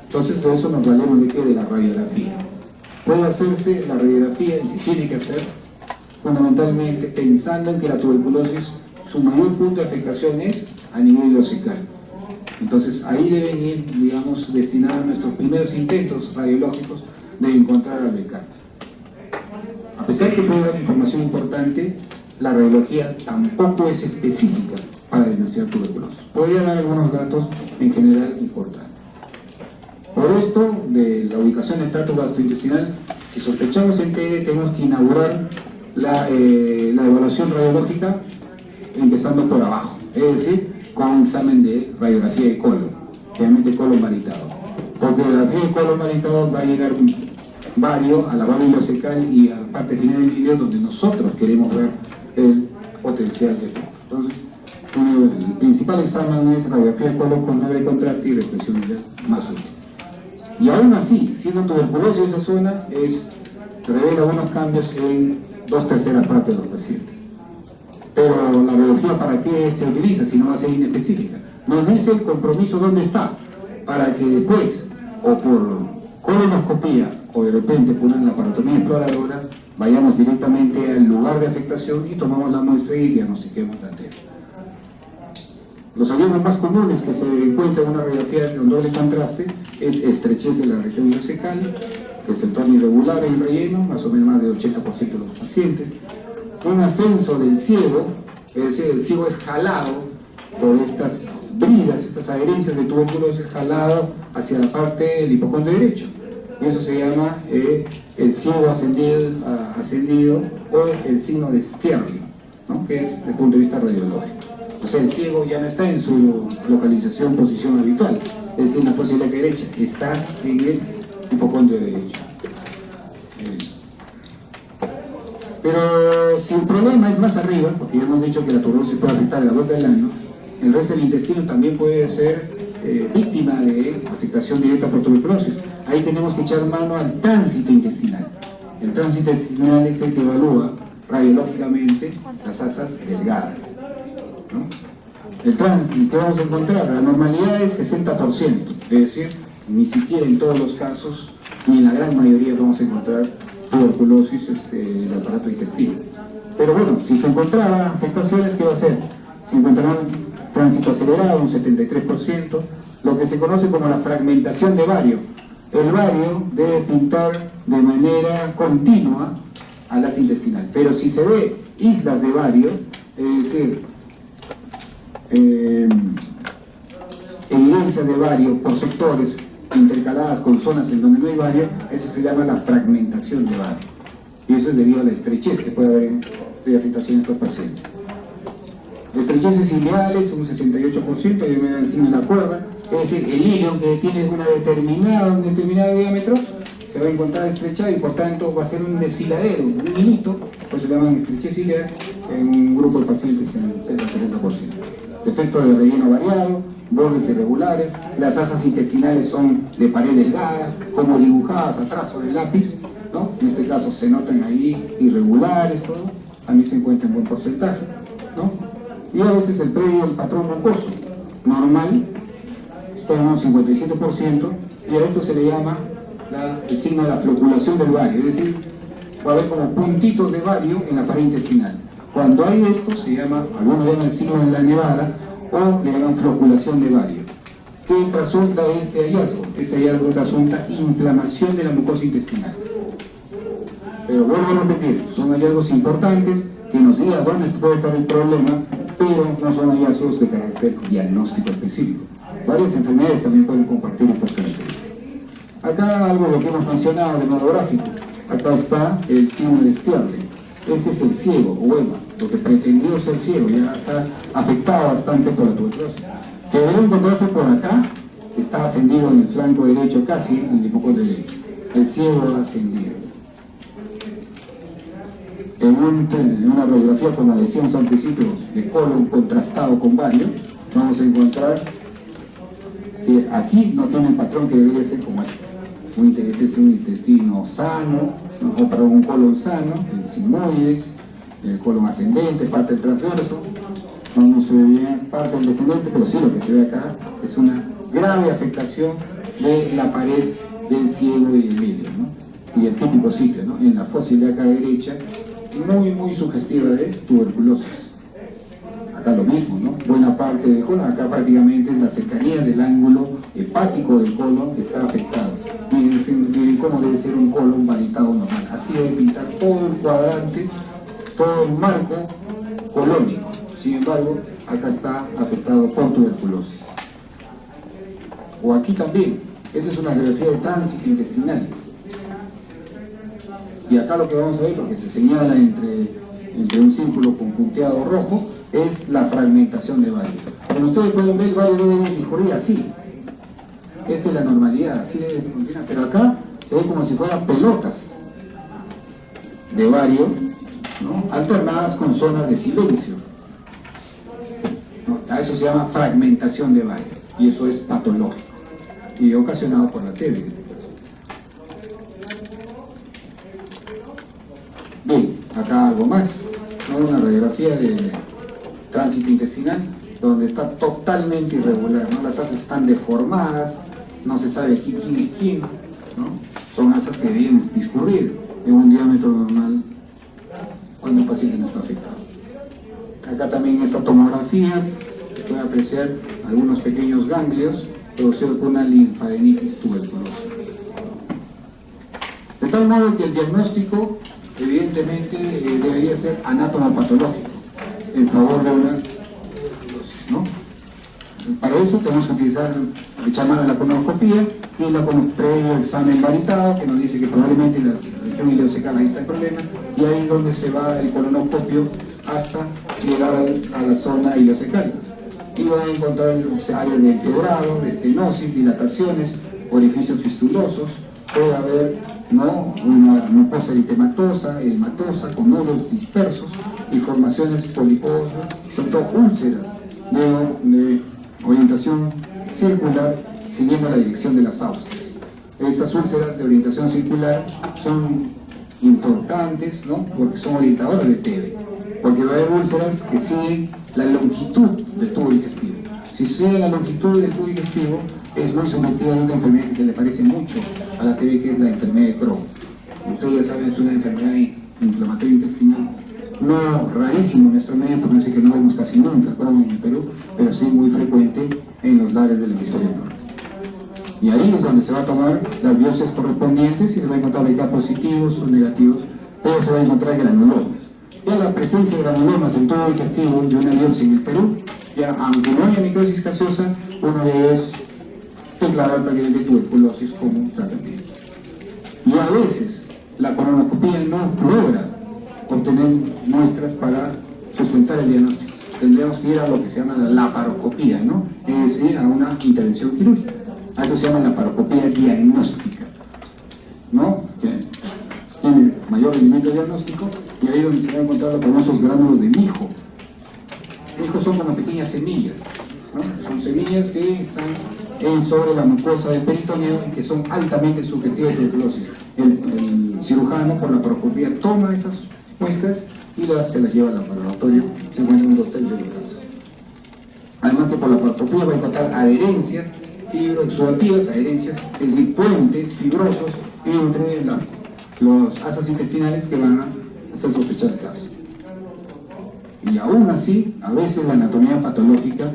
[SPEAKER 1] Entonces, de eso nos valemos de la radiografía. Puede hacerse la radiografía y se tiene que hacer fundamentalmente pensando en que la tuberculosis, su mayor punto de afectación es a nivel ileocecal. Entonces, ahí deben ir, digamos, destinados nuestros primeros intentos radiológicos de encontrar al becario. A pesar que puede dar información importante, la radiología tampoco es específica para diagnosticar tuberculosis. Podría dar algunos datos en general importantes. Por esto, de la ubicación del tracto gastrointestinal, si sospechamos en TB, tenemos que inaugurar la evaluación radiológica empezando por abajo, es decir, con un examen de radiografía de colon, realmente colon maritado. Porque la radiografía de colon maritado va a llegar vario a la barra ileocecal y a la parte final del ileo donde nosotros queremos ver el potencial de efecto. Entonces, el principal examen es radiografía de colon con doble contraste y represión más útil. Y aún así, siendo tuberculosis esa zona, revela unos cambios en 2/3 partes de los pacientes. Pero la radiografía, ¿para qué se utiliza si no va a ser inespecífica? Nos dice el compromiso dónde está, para que después, o por colonoscopía, o de repente por una laparotomía exploradora, vayamos directamente al lugar de afectación y tomamos la muestra y diagnostiquemos la TB. Los hallazgos más comunes que se encuentran en una radiografía con doble contraste es estrechez de la región ileocecal, que es el tono irregular en el relleno, más o menos más del 80% de los pacientes. Un ascenso del ciego, es decir, el ciego es jalado por estas bridas, estas adherencias de tuberculosis, jalado hacia la parte del hipocondrio derecho. Y eso se llama el ciego ascendido o el signo de Stirling, ¿no? Que es desde el punto de vista radiológico. O sea, el ciego ya no está en su localización, posición habitual, es decir, en la fosa ilíaca derecha, está en el hipocondrio derecho. Pero si el problema es más arriba, porque ya hemos dicho que la tuberculosis puede afectar la boca del ano, el resto del intestino también puede ser víctima de afectación directa por tuberculosis. Ahí tenemos que echar mano al tránsito intestinal. El tránsito intestinal es el que evalúa radiológicamente las asas delgadas, ¿no? El tránsito, ¿qué vamos a encontrar? La normalidad es 60%, es decir, ni siquiera en todos los casos, ni en la gran mayoría vamos a encontrar tuberculosis del aparato digestivo. Pero bueno, si se encontraba afectaciones, ¿qué va a hacer? Se encontrará un tránsito acelerado, un 73%, lo que se conoce como la fragmentación de bario. El bario debe pintar de manera continua al asa intestinal, pero si se ve islas de bario, es decir, evidencias de bario por sectores intercaladas con zonas en donde no hay bario, eso se llama la fragmentación de bario. Y eso es debido a la estrechez que puede haber de afectación en estos pacientes. Estrecheces ileales, un 68%, y me dan encima la cuerda, es decir, el hilo que tiene un determinado diámetro se va a encontrar estrechado y por tanto va a ser un desfiladero, un hilito, por eso se llaman estrechez ileal en un grupo de pacientes en el 70%. Defecto de relleno variado, bordes irregulares, las asas intestinales son de pared delgada, como dibujadas atrás sobre el lápiz, ¿no? En este caso se notan ahí irregulares, todo, también se encuentra en buen porcentaje, ¿no? Y a veces el predio, el patrón mucoso normal, está en un 57%, y a esto se le llama el signo de la floculación del bario, es decir, va a haber como puntitos de bario en la pared intestinal. Cuando hay esto, se llama, algunos llaman el signo de la nevada, o le llaman floculación de bario. ¿Qué resulta este hallazgo? Este hallazgo resulta inflamación de la mucosa intestinal. Pero vuelvo a repetir, son hallazgos importantes que nos digan dónde puede estar el problema, pero no son hallazgos de carácter diagnóstico específico. Varias enfermedades también pueden compartir estas características. Acá algo de lo que hemos mencionado, el modo gráfico. Acá está el signo de Stirling. Este es el ciego, o bueno, lo que pretendió ser ciego, ya está afectado bastante por la tuberculosis. Que debe encontrarse por acá, está ascendido en el flanco derecho, casi en el hipocondrio derecho. El ciego ascendido. en una radiografía, como decíamos al principio, de colon contrastado con vario, vamos a encontrar que aquí no tiene el patrón que debería ser como este. Este es un intestino sano, o perdón, un colon sano, el sigmoides, el colon ascendente, parte del transverso, no se ve bien parte del descendente, pero sí lo que se ve acá es una grave afectación de la pared del ciego y el hilo, ¿no? Y el típico sitio, ¿no? En la fosa ilíaca derecha, muy sugestiva de tuberculosis. Acá lo mismo, ¿no? Buena parte del colon, acá prácticamente es la cercanía del ángulo hepático del colon que está afectado. Miren cómo debe ser un colon valitado normal. Así debe pintar todo el cuadrante, todo el marco colónico. Sin embargo, acá está afectado por tuberculosis. O aquí también, esta es una radiografía de tránsito intestinal. Y acá lo que vamos a ver, porque se señala entre un círculo con punteado rojo, es la fragmentación de vario. Como ustedes pueden ver, el vario debe discurrir así. Esta es la normalidad, así debe funcionar. Pero acá se ve como si fueran pelotas de vario, ¿no? Alternadas con zonas de silencio, ¿no? A eso se llama fragmentación de vario. Y eso es patológico y ocasionado por la TB. Bien, acá algo más, ¿no? Una radiografía de tránsito intestinal donde está totalmente irregular, ¿no? Las asas están deformadas, no se sabe quién es quién, ¿no? Son asas que deben discurrir en un diámetro normal cuando el paciente no está afectado. Acá también en esta tomografía se puede apreciar algunos pequeños ganglios producidos por una linfadenitis tuberculosa. De tal modo que el diagnóstico evidentemente debería ser anatomopatológico en favor de una tuberculosis, ¿no? Para eso tenemos que utilizar el llamado de la colonoscopía y la previo examen varitado que nos dice que probablemente la región ileocecal ahí está el problema, y ahí es donde se va el colonoscopio hasta llegar a la zona ileocecal. Y van a encontrar áreas de empedrado, de estenosis, dilataciones, orificios fistulosos, puede haber, ¿no?, una mucosa eritematosa, edematosa, con nódulos dispersos y formaciones poliposas, son todo úlceras de orientación circular siguiendo la dirección de las austas. Estas úlceras de orientación circular son importantes, ¿no?, porque son orientadoras de TB, porque va a haber úlceras que siguen la longitud del tubo digestivo. Si sigue la longitud del tubo digestivo, es muy sugestiva de una enfermedad que se le parece mucho a la TB, que es la enfermedad de Crohn. Ustedes ya saben, es una enfermedad inflamatoria intestinal, no rarísimo en nuestro medio, porque no sé que no vemos casi nunca Crohn en el Perú, pero sí muy frecuente en los lares del hemisferio norte. Y ahí es donde se va a tomar las biopsias correspondientes y se va a encontrar BK positivos o negativos, pero se va a encontrar granulomas. Ya la presencia de granulomas en todo el digestivo de una biopsia en el Perú, ya aunque no haya necrosis gaseosa, uno de ellos declarar prácticamente tuberculosis como tratamiento. Y a veces la colonoscopía no logra obtener muestras para sustentar el diagnóstico. Tendríamos que ir a lo que se llama la laparoscopía, ¿no? Es decir, a una intervención quirúrgica. A eso se llama laparoscopía diagnóstica, ¿no? Que tiene mayor rendimiento diagnóstico, y ahí es donde se van a encontrar los famosos gránulos de mijo. Mijos son como pequeñas semillas, ¿no? Son semillas que están sobre la mucosa del peritoneo y que son altamente sugestivas de tuberculosis. El cirujano por la laparoscopía toma esas muestras y se las lleva al laboratorio, se encuentra en un 2/3 de los casos. Además que por la laparoscopía va a encontrar adherencias fibroexudativas, adherencias, es decir, puentes fibrosos entre los asas intestinales que van a hacer sospechar el caso. Y aún así, a veces la anatomía patológica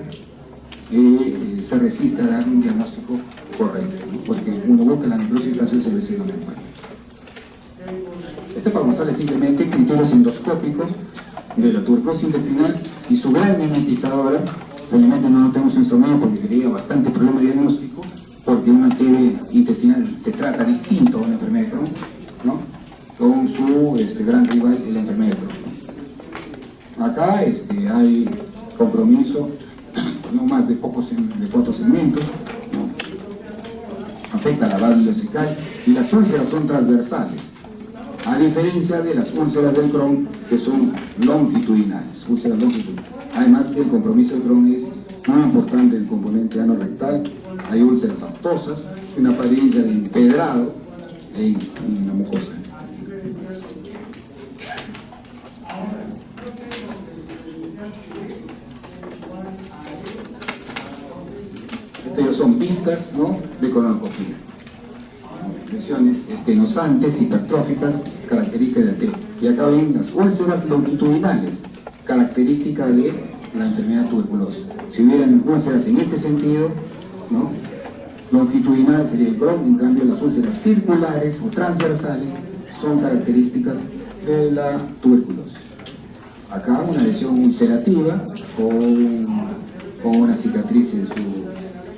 [SPEAKER 1] se resiste a dar un diagnóstico correcto, ¿no? Porque uno busca la necrosis gaseosa y a veces no la encuentra. Esto para mostrarles simplemente criterios endoscópicos de la tuberculosis intestinal y su gran mimetizadora. Realmente no lo tenemos en nuestro medio porque sería bastante problema diagnóstico, porque una TB intestinal se trata distinto a una enfermedad de Crohn, ¿no?, con su gran rival, la enfermedad de Crohn. Acá hay compromiso no más de pocos segmentos, ¿no? Afecta la válvula ileocecal y las úlceras son transversales. a diferencia de las úlceras del Crohn, que son longitudinales, úlceras longitudinales. Además que el compromiso del Crohn es muy importante en el componente ano-rectal. Hay úlceras aftosas, una apariencia de empedrado en la mucosa. Estas son vistas, ¿no?, de colonoscopia. Lesiones estenosantes, hipertróficas, características de T. Y acá ven las úlceras longitudinales, característica de la enfermedad tuberculosa. Si hubieran úlceras en este sentido, ¿no?, longitudinal sería el Crohn, en cambio las úlceras circulares o transversales son características de la tuberculosis. Acá una lesión ulcerativa con una cicatriz en su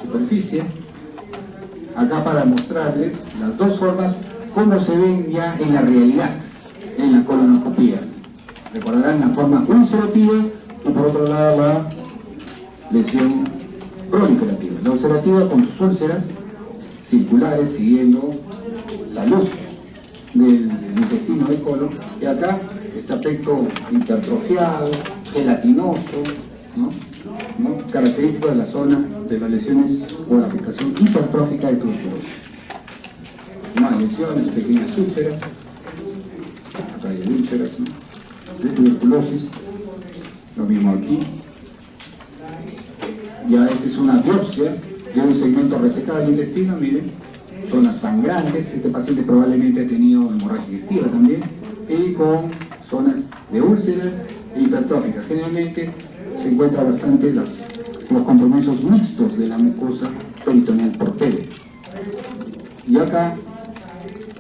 [SPEAKER 1] superficie. Acá para mostrarles las dos formas, cómo se ven ya en la realidad, en la colonoscopía. Recordarán la forma ulcerativa y por otro lado la lesión proliferativa. La ulcerativa con sus úlceras circulares siguiendo la luz del intestino del colon, y acá este aspecto hipertrofiado, gelatinoso, ¿no? Característico de la zona de las lesiones o la afectación hipertrófica de tuberculosis. No hay lesiones, pequeñas úlceras, acá hay úlceras, ¿no?, de tuberculosis, lo mismo aquí. Ya esta es una biopsia de un segmento resecado del intestino, miren, zonas sangrantes, este paciente probablemente ha tenido hemorragia digestiva también, y con zonas de úlceras e hipertróficas. Generalmente se encuentra bastante los compromisos mixtos de la mucosa peritoneal por TV. Y acá,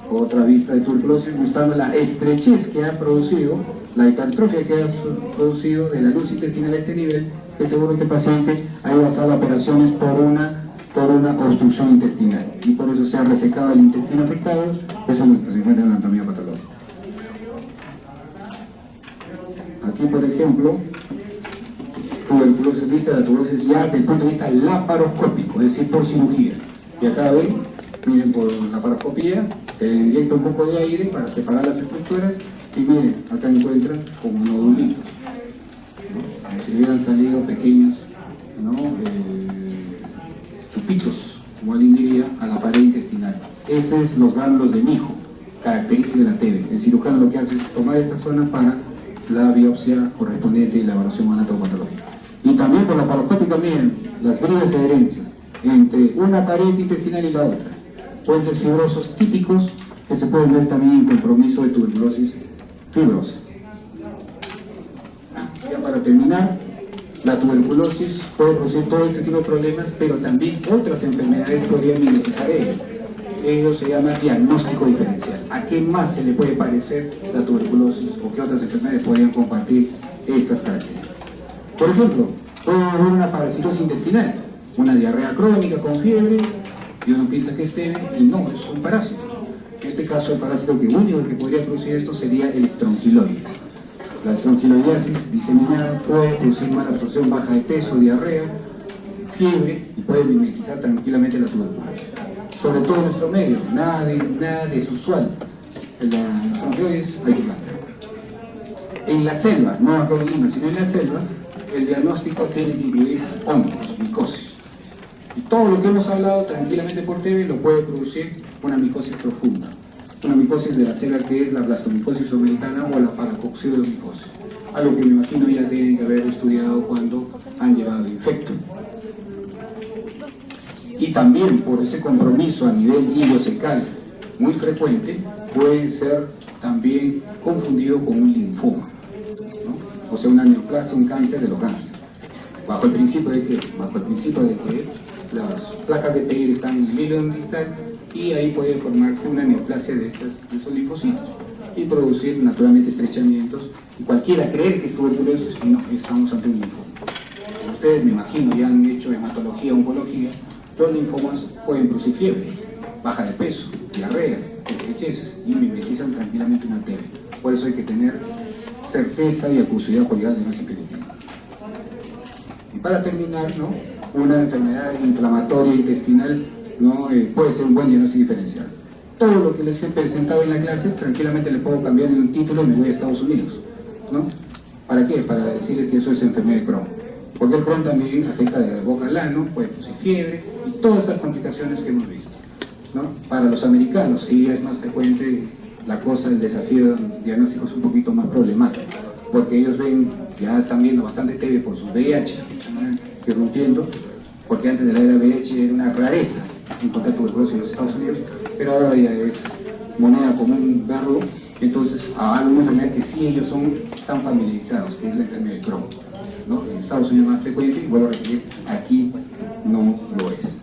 [SPEAKER 1] otra vista de tuberculosis mostrando la estrechez que ha producido, la hipertrofia que ha producido de la luz intestinal a este nivel, que seguro que el paciente ha ido a sala de operaciones por una obstrucción intestinal. Y por eso se ha resecado el intestino afectado, eso es lo que se encuentra en la anatomía patológica. Aquí, por ejemplo, tuberculosis vista, la tuberculosis ya desde el punto de vista laparoscópico, es decir, por cirugía. Y acá ven, miren, por laparoscopía, se le inyecta un poco de aire para separar las estructuras, y miren, acá encuentran como nodulitos, ¿no?, como si hubieran salido pequeños, ¿no?, chupitos, como alguien diría, a la pared intestinal. Esos es los gránulos de mijo, característica de la TB. El cirujano lo que hace es tomar esta zona para la biopsia correspondiente y la evaluación anatopatológica. Y también por la laparoscópica, miren, las breves adherencias entre una pared intestinal y la otra. Puentes fibrosos típicos que se pueden ver también en compromiso de tuberculosis fibrosa. Ya para terminar, la tuberculosis puede producir todo este tipo de problemas, pero también otras enfermedades podrían mimetizar ello. Ello se llama diagnóstico diferencial. ¿A qué más se le puede parecer la tuberculosis o qué otras enfermedades podrían compartir estas características? Por ejemplo, puede haber una parasitosis intestinal, una diarrea crónica con fiebre, y uno piensa que es TB y no, es un parásito. En este caso, el parásito único que podría producir esto sería el estrongiloides. La estrongiloidiasis diseminada puede producir mala absorción, baja de peso, diarrea, fiebre, y puede mimetizar tranquilamente la tuberculosis. Sobre todo en nuestro medio, nada desusual. La estrongiloides hay que plantear. En la selva, no acá en Lima, sino en la selva, el diagnóstico tiene que incluir hongos, micosis. Y todo lo que hemos hablado tranquilamente por TV lo puede producir una micosis profunda. Una micosis de la selva que es la blastomicosis sudamericana o la paracoccidiomicosis. Algo que me imagino ya deben de haber estudiado cuando han llevado infecto. Y también por ese compromiso a nivel ileocecal muy frecuente, puede ser también confundido con un linfoma, ¿no? O sea, una neoplasia, un cáncer de los ganglios. Bajo el principio de que las placas de Peyer están en el hilo distal y ahí puede formarse una neoplasia de esos linfocitos y producir naturalmente estrechamientos, y cualquiera creer que es tuberculosis y no, estamos ante un linfoma. Ustedes, me imagino, ya han hecho hematología, oncología. Los linfomas pueden producir fiebre, baja de peso, diarreas, estrecheces y mimetizan tranquilamente una TB. Por eso hay que tener certeza y acuosidad poligal de nuestro peritoneum. Y para terminar, ¿no?, una enfermedad inflamatoria intestinal, ¿no?, puede ser un buen diagnóstico diferencial. todo lo que les he presentado en la clase, tranquilamente le puedo cambiar en un título y me voy a Estados Unidos, ¿no? ¿Para qué? Para decirle que eso es enfermedad de Crohn. Porque el Crohn también afecta de la boca al ano, puede producir fiebre y todas estas complicaciones que hemos visto, ¿no? Para los americanos sí es más frecuente la cosa, el desafío diagnóstico es un poquito más problemático, porque ellos ven, ya están viendo bastante TV por sus VIH que están irrumpiendo, porque antes de la era VIH era una rareza encontrar tuberculosis en los Estados Unidos, pero ahora ya es moneda común verlo. Entonces, hay una enfermedad que sí ellos están familiarizados, que es la enfermedad de Crohn, ¿no? En Estados Unidos es más frecuente, y vuelvo a repetir, aquí no lo es.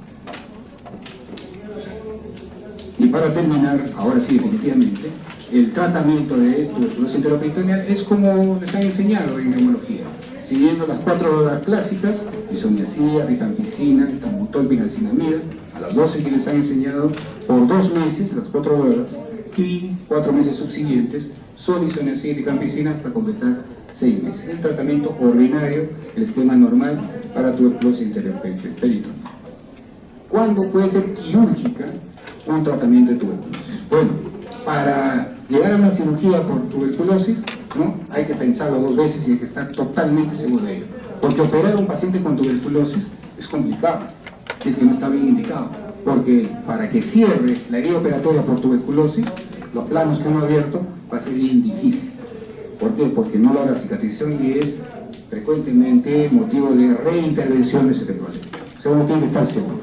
[SPEAKER 1] Y para terminar, ahora sí, definitivamente, el tratamiento de tuberculosis enteroperitoneal es como les han enseñado en neumología, siguiendo las 4 drogas clásicas: isoniazida, rifampicina, etambutol, pinalcinamida, a las 12 que les han enseñado por 2 meses, las 4 drogas, y 4 meses subsiguientes son isoniazida y rifampicina hasta completar 6 meses. El tratamiento ordinario, el esquema normal para tuberculosis enteroperitoneal. ¿Cuándo puede ser quirúrgica un tratamiento de tuberculosis? Bueno, para llegar a una cirugía por tuberculosis, ¿no?, hay que pensarlo 2 veces y hay que estar totalmente seguro de ello. Porque operar a un paciente con tuberculosis es complicado, si es que no está bien indicado. Porque para que cierre la herida operatoria por tuberculosis, los planos que uno ha abierto, va a ser bien difícil. ¿Por qué? Porque no logra cicatrización y es frecuentemente motivo de reintervención de ese problema. O sea, uno tiene que estar seguro.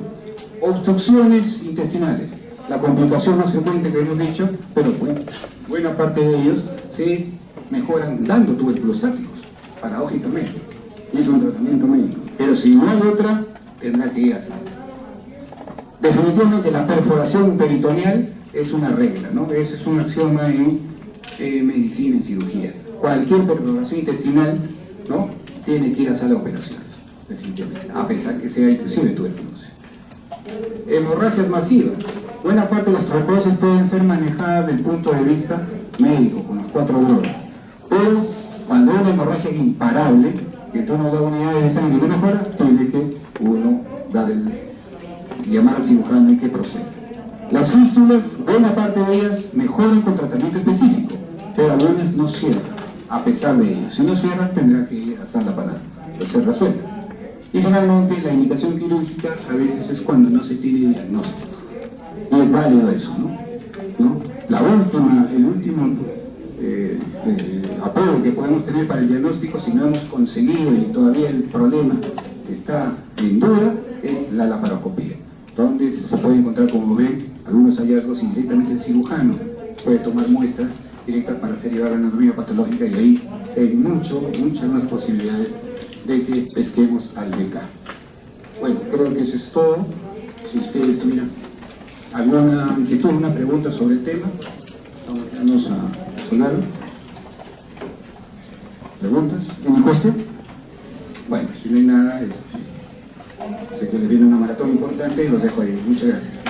[SPEAKER 1] Obstrucciones intestinales, la complicación más frecuente que hemos dicho, pero buena parte de ellos se mejoran dando tuberculostáticos, paradójicamente, y es un tratamiento médico. Pero si no hay otra, tendrá que ir a sangre. Definitivamente la perforación peritoneal es una regla, ¿no? Ese es un axioma en medicina, en cirugía. Cualquier perforación intestinal, ¿no?, tiene que ir a sala de operaciones, definitivamente, a pesar que sea inclusive tuberculosis. Hemorragias masivas. Buena parte de las trombosis pueden ser manejadas desde el punto de vista médico, con las 4 drogas. Pero cuando una hemorragia es imparable, que tú no da unidades de sangre y no mejora, tiene que uno llamar al cirujano y que proceda. Las fístulas, buena parte de ellas mejoran con tratamiento específico, pero algunas no cierran, a pesar de ello. Si no cierran, tendrá que ir a sala para ser resueltas. Y finalmente, la indicación quirúrgica a veces es cuando no se tiene diagnóstico. Y es válido eso, ¿no? El último apoyo que podemos tener para el diagnóstico, si no hemos conseguido y todavía el problema está en duda, es la laparoscopía, donde se puede encontrar, como ven, algunos hallazgos indirectamente. El cirujano puede tomar muestras directas para hacer llevar la anatomía patológica, y ahí hay muchas más posibilidades de que pesquemos al BK. Bueno, creo que eso es todo. Si ustedes tuvieran alguna inquietud, una pregunta sobre el tema, vamos a resolverlo. ¿Preguntas? ¿Any question? Bueno, si no hay nada, sé que les viene una maratón importante y los dejo ahí. Muchas gracias.